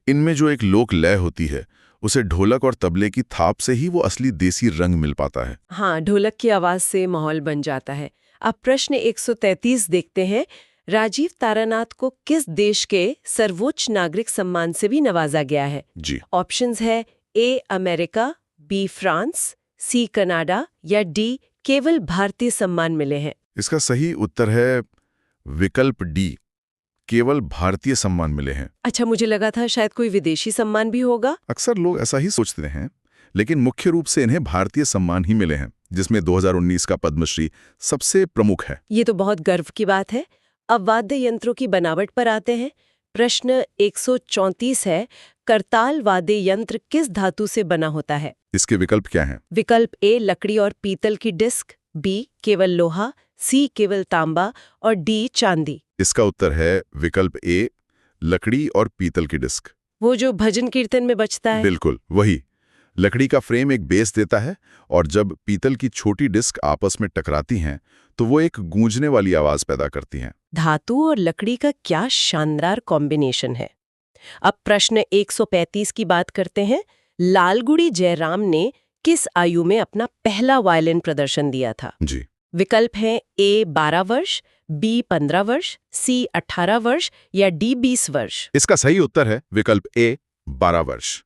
इनमें जो एक लोक लय होती है, उसे ढोलक और तबले की थाप से ही वो असली देसी रंग मिल पाता है। हाँ, ढोलक की आवाज से माहौल बन जाता है। अब प्रश्न 133 देखते हैं। राजीव तारानाथ को किस देश के सर्वोच्च नागरिक सम्मान से भी नवाजा गया है? जी। ऑप्शंस है A America, B France, C Canada या डी केवल भारतीय सम्मान मिले हैं। इसका सही उत्तर है विकल्प डी केवल भारतीय सम्मान मिले हैं। अच्छा, मुझे लगा था शायद कोई विदेशी सम्मान भी होगा। अक्सर लोग ऐसा ही सोचते हैं, लेकिन मुख्य रूप से इन्हें भारतीय सम्मान ही मिले हैं, जिसमें 2019 का पद्मश्री सबसे प्रमुख है। ये तो बहुत गर्व की बात है। अब वाद्य यंत्रों की बनावट पर आते हैं। प्रश्न 134 है। करताल वाद्य यंत्र किस धातु से बना होता है? इसके विकल्प क्या हैं? विकल्प ए लकड़ी और पीतल की डिस्क, बी केवल लोहा, सी केवल तांबा और डी चांदी। इसका उत्तर है विकल्प ए लकड़ी और पीतल की डिस्क। वो जो भजन कीर्तन में बजता है? बिल्कुल वही। लकड़ी का फ्रेम एक बेस देता है, और जब पीतल की छोटी डिस्क आपस में टकराती हैं तो वो एक गूंजने वाली आवाज पैदा करती हैं। धातु और लकड़ी का क्या शानदार कॉम्बिनेशन है। अब प्रश्न 135 की बात करते हैं। लालगुडी जयराम ने किस आयु में अपना पहला वायलिन प्रदर्शन दिया था? जी। विकल्प हैं ए 12 वर्ष, बी 15 वर्ष, सी 18 वर्ष या डी 20 वर्ष। इसका सही उत्तर है विकल्प ए 12 वर्ष।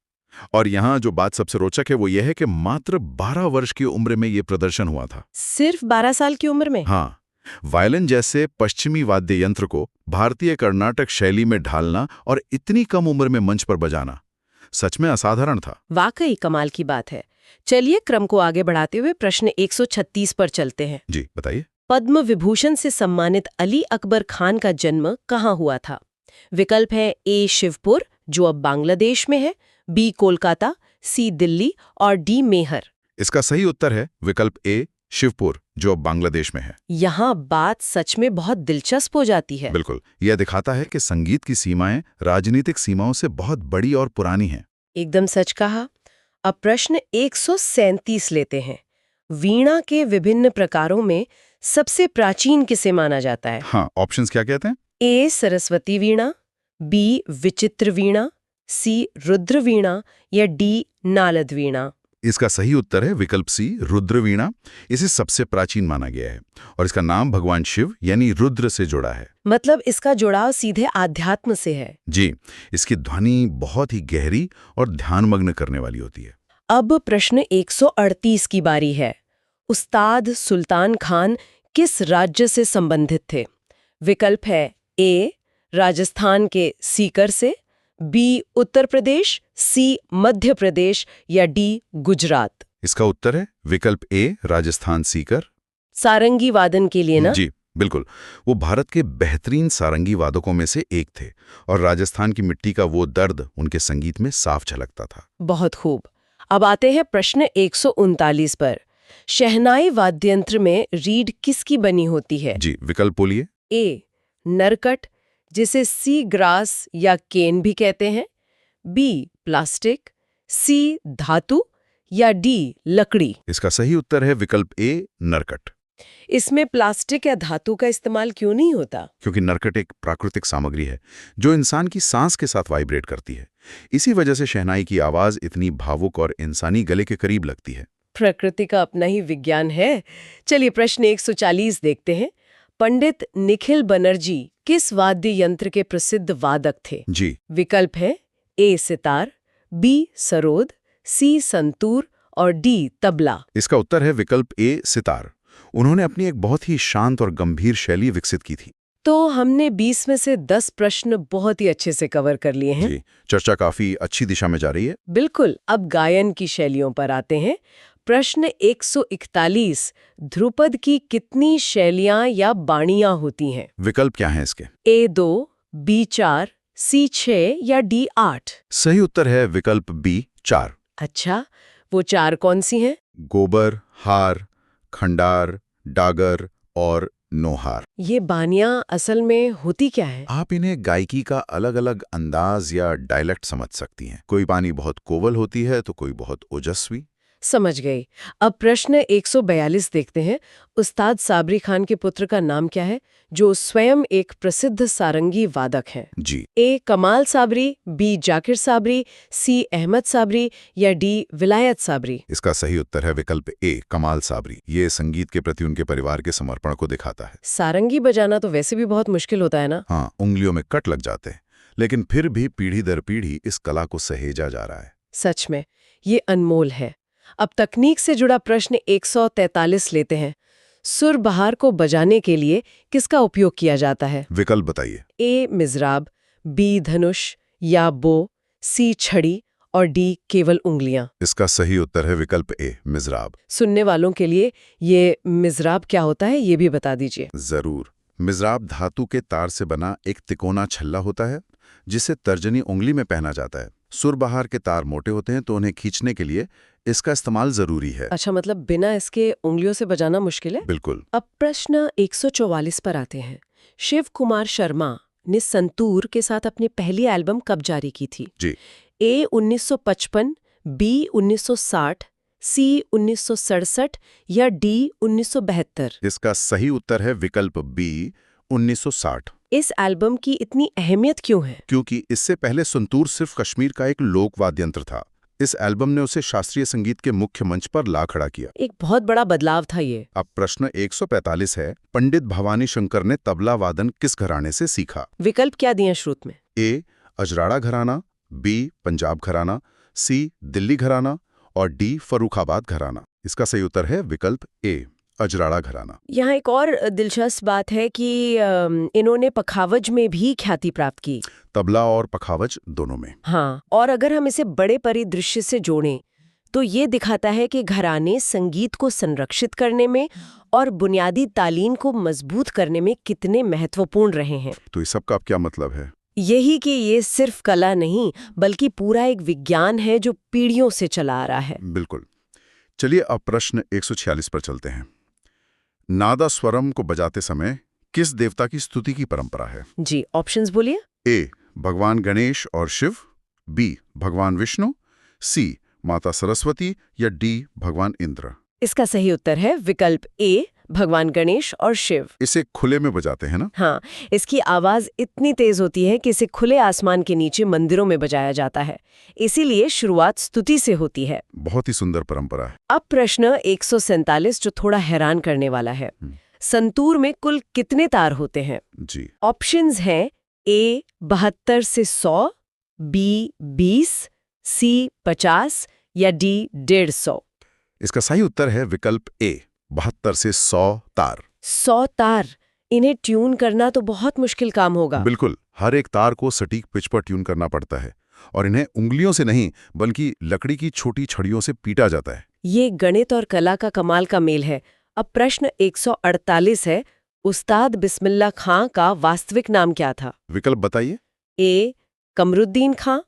और यहाँ जो बात सबसे रोचक है वो ये है कि मात्र 12 वर्ष की उम्र में ये प्रदर्शन हुआ था। सिर्फ 12 साल की उम्र में? हाँ। वायलिन जैसे पश्चिमी वाद्य यंत्र को भारतीय कर्नाटक शैली में ढालना और इतनी कम उम्र में मंच पर बजाना सच में असाधारण था। वाकई कमाल की बात है। चलिए क्रम को आगे बढ़ाते हुए प्रश्न 136 पर चलते हैं। जी बताइए। पद्म विभूषण से सम्मानित अली अकबर खान का जन्म कहाँ हुआ था? विकल्प है ए शिवपुर, जो अब बांग्लादेश में है, बी कोलकाता, सी दिल्ली और डी मेहर। इसका सही उत्तर है विकल्प ए शिवपुर, जो अब बांग्लादेश में है। यहाँ बात सच में बहुत दिलचस्प हो जाती है। बिल्कुल, यह दिखाता है कि संगीत की सीमाएं राजनीतिक सीमाओं से बहुत बड़ी और पुरानी हैं। एकदम सच कहा। अब प्रश्न 137 लेते हैं। वीणा के विभिन्न प्रकारों में सबसे प्राचीन किसे माना जाता है? हाँ, ऑप्शंस क्या कहते हैं? ए सरस्वती वीणा, बी विचित्र वीणा, सी रुद्र वीणा या डी नालद वीणा। इसका सही उत्तर है विकल्प सी, रुद्र वीणा। इसे सबसे प्राचीन माना गया है और इसका नाम भगवान शिव यानी रुद्र से जुड़ा है। मतलब इसका जुड़ाव सीधे आध्यात्म से है। जी, इसकी ध्वनि बहुत ही गहरी और ध्यानमग्न करने वाली होती है। अब प्रश्न 138 की बारी है। उस्ताद सुल्तान खान किस राज्य से संबंधित थे? विकल्प है ए राजस्थान के सीकर से, बी उत्तर प्रदेश, सी मध्य प्रदेश या डी गुजरात। इसका उत्तर है विकल्प ए, राजस्थान सीकर। सारंगी वादन के लिए ना? जी बिल्कुल, वो भारत के बेहतरीन सारंगी वादकों में से एक थे और राजस्थान की मिट्टी का वो दर्द उनके संगीत में साफ झलकता था। बहुत खूब। अब आते हैं प्रश्न 139 पर। शहनाई वाद्ययंत्र में रीढ़ किसकी बनी होती है? जी, विकल्प बोलिए। ए नरकट, जिसे सी ग्रास या केन भी कहते हैं, बी प्लास्टिक, सी धातु या डी लकड़ी। इसका सही उत्तर है विकल्प ए, नरकट। इसमें प्लास्टिक या धातु का इस्तेमाल क्यों नहीं होता? क्योंकि नरकट एक प्राकृतिक सामग्री है जो इंसान की सांस के साथ वाइब्रेट करती है। इसी वजह से शहनाई की आवाज इतनी भावुक और इंसानी गले के करीब लगती है। प्रकृति का अपना ही विज्ञान है। चलिए प्रश्न 140 देखते हैं। पंडित निखिल बनर्जी किस वाद्य यंत्र के प्रसिद्ध वादक थे? जी, विकल्प है ए सितार, बी सरोद, सी संतूर और डी तबला। इसका उत्तर है विकल्प ए, सितार। उन्होंने अपनी एक बहुत ही शांत और गंभीर शैली विकसित की थी। तो हमने 20 में से 10 प्रश्न बहुत ही अच्छे से कवर कर लिए हैं। जी, चर्चा काफी अच्छी दिशा में जा रही है। बिल्कुल। अब गायन की शैलियों पर आते हैं। प्रश्न 141, ध्रुपद की कितनी शैलियां या बाणियां होती हैं? विकल्प क्या है इसके? ए 2, बी 4, सी 6 या डी 8? सही उत्तर है विकल्प बी, 4। अच्छा, वो 4 कौन सी हैं? गोबर, हार, खंडार, डागर और नोहार। ये बानियां असल में होती क्या है? आप इन्हें गायकी का अलग अलग अंदाज या डायलेक्ट समझ सकती हैं। कोई बानी बहुत कोवल होती है तो कोई बहुत ओजस्वी। समझ गई। अब प्रश्न 142 देखते हैं। उस्ताद साबरी खान के पुत्र का नाम क्या है, जो स्वयं एक प्रसिद्ध सारंगी वादक हैं? जी, ए कमाल साबरी, बी जाकिर साबरी, सी अहमद साबरी या डी विलायत साबरी? इसका सही उत्तर है विकल्प ए, कमाल साबरी। ये संगीत के प्रति उनके परिवार के समर्पण को दिखाता है। सारंगी बजाना तो वैसे भी बहुत मुश्किल होता है ना? हाँ, उंगलियों में कट लग जाते हैं, लेकिन फिर भी पीढ़ी दर पीढ़ी इस कला को सहेजा जा रहा है। सच में ये अनमोल है। अब तकनीक से जुड़ा प्रश्न 143 लेते हैं। सुर बहार को बजाने के लिए किसका उपयोग किया जाता है? विकल्प बताइए। ए मिजराब, बी धनुष या बो, सी छड़ी और डी केवल उंगलियां। इसका सही उत्तर है विकल्प ए, मिजराब। सुनने वालों के लिए ये मिजराब क्या होता है ये भी बता दीजिए। जरूर। मिजराब धातु के तार से बना एक तिकोना छल्ला होता है जिसे तर्जनी उंगली में पहना जाता है। सुर बहार के तार मोटे होते हैं तो उन्हें खींचने के लिए इसका इस्तेमाल जरूरी है। अच्छा, मतलब बिना इसके उंगलियों से बजाना मुश्किल है? बिल्कुल। अब प्रश्न 144 पर आते हैं। शिव कुमार शर्मा ने संतूर के साथ अपनी पहली एल्बम कब जारी की थी? जी, ए 1955, बी 1960, सी 1967 या डी 1972? इसका सही उत्तर है विकल्प बी, 1960। इस एल्बम की इतनी अहमियत क्यों है? क्योंकि इससे पहले संतूर सिर्फ कश्मीर का एक लोक वाद्य यंत्र था। इस एल्बम ने उसे शास्त्रीय संगीत के मुख्य मंच पर ला खड़ा किया। एक बहुत बड़ा बदलाव था ये। अब प्रश्न 145 है, पंडित भवानी शंकर ने तबला वादन किस घराने से सीखा? विकल्प क्या दिए श्रुत में? ए अजराड़ा घराना, बी पंजाब घराना, सी दिल्ली घराना और डी फर्रुखाबाद घराना। इसका सही उत्तर है विकल्प ए, अजराड़ा घराना। यहाँ एक और दिलचस्प बात है कि इन्होंने पखावज में भी ख्याति प्राप्त की। तबला और पखावज दोनों में। हाँ, और अगर हम इसे बड़े परिदृश्य से जोड़ें तो ये दिखाता है कि घराने संगीत को संरक्षित करने में और बुनियादी तालीम को मजबूत करने में कितने महत्वपूर्ण रहे हैं। तो इस सब का अब क्या मतलब है? यही कि ये सिर्फ कला नहीं बल्कि पूरा एक विज्ञान है जो पीढ़ियों से चला आ रहा है। बिल्कुल। चलिए अब प्रश्न 146 पर चलते हैं। नादा स्वरम को बजाते समय किस देवता की स्तुति की परंपरा है? जी, ऑप्शंस बोलिए। ए. भगवान गणेश और शिव, बी. भगवान विष्णु, सी. माता सरस्वती या डी. भगवान इंद्र। इसका सही उत्तर है विकल्प ए, भगवान गणेश और शिव। इसे खुले में बजाते हैं ना? हाँ, इसकी आवाज इतनी तेज होती है कि इसे खुले आसमान के नीचे मंदिरों में बजाया जाता है। इसीलिए शुरुआत स्तुति से होती है। बहुत ही सुंदर परंपरा है। अब प्रश्न 147 जो थोड़ा हैरान करने वाला है। संतूर में कुल कितने तार होते हैं? जी। ऑप्शंस हैं ए 72 से 100, बी 20, सी 50 या डी 150। इसका सही उत्तर है विकल्प ए, 72 से 100 तार। 100 तार, इन्हें ट्यून करना तो बहुत मुश्किल काम होगा। बिल्कुल, हर एक तार को सटीक पिच पर ट्यून करना पड़ता है और इन्हें उंगलियों से नहीं बल्कि लकड़ी की छोटी छड़ियों से पीटा जाता है। ये गणित और कला का कमाल का मेल है। अब प्रश्न 148 है, उस्ताद बिस्मिल्लाह खां का वास्तविक नाम क्या था? विकल्प बताइए। ए कमरुद्दीन खां,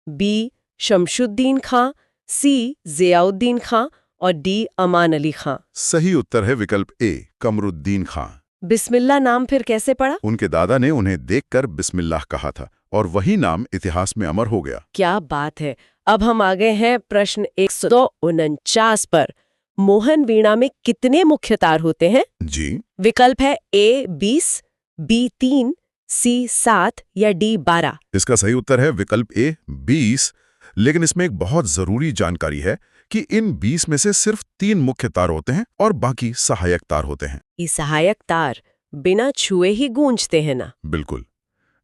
बी शमशुद्दीन खां, सी ज़ियाउद्दीन खां और डी अमान अली खां। सही उत्तर है विकल्प ए, कमरुद्दीन खां। बिस्मिल्लाह नाम फिर कैसे पड़ा? उनके दादा ने उन्हें देखकर बिस्मिल्लाह कहा था और वही नाम इतिहास में अमर हो गया। क्या बात है। अब हम आ गए हैं प्रश्न 149 पर। मोहन वीणा में कितने मुख्य तार होते हैं? जी। विकल्प है ए 20, बी 3, सी 7 या डी 12। इसका सही उत्तर है विकल्प ए, 20। लेकिन इसमें एक बहुत जरूरी जानकारी है कि इन 20 में से सिर्फ 3 मुख्य तार होते हैं और बाकी सहायक तार होते हैं। ये सहायक तार बिना छुए ही गूंजते हैं ना? बिल्कुल।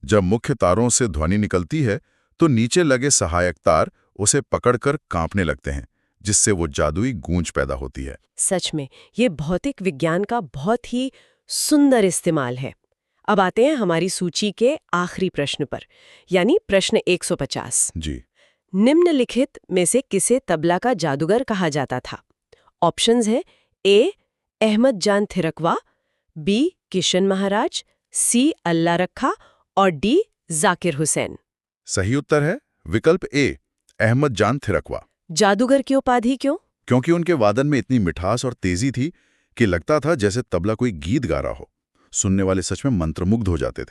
जब मुख्य तारों से ध्वनि निकलती है तो नीचे लगे सहायक तार उसे पकड़कर कांपने लगते हैं, जिससे वो जादुई गूंज पैदा होती है। सच में ये भौतिक विज्ञान का बहुत ही सुंदर इस्तेमाल है। अब आते हैं हमारी सूची के आखिरी प्रश्न पर, यानी प्रश्न 150। जी। निम्नलिखित में से किसे तबला का जादूगर कहा जाता था? ऑप्शंस हैं ए अहमद जान थिरकवा, बी किशन महाराज, सी अल्लाह रखा और डी जाकिर हुसैन। सही उत्तर है विकल्प ए, अहमद जान थिरकवा। जादूगर की उपाधि क्यों? क्योंकि उनके वादन में इतनी मिठास और तेजी थी कि लगता था जैसे तबला कोई गीत गा रहा हो। सुनने वाले सच में मंत्रमुग्ध हो जाते थे।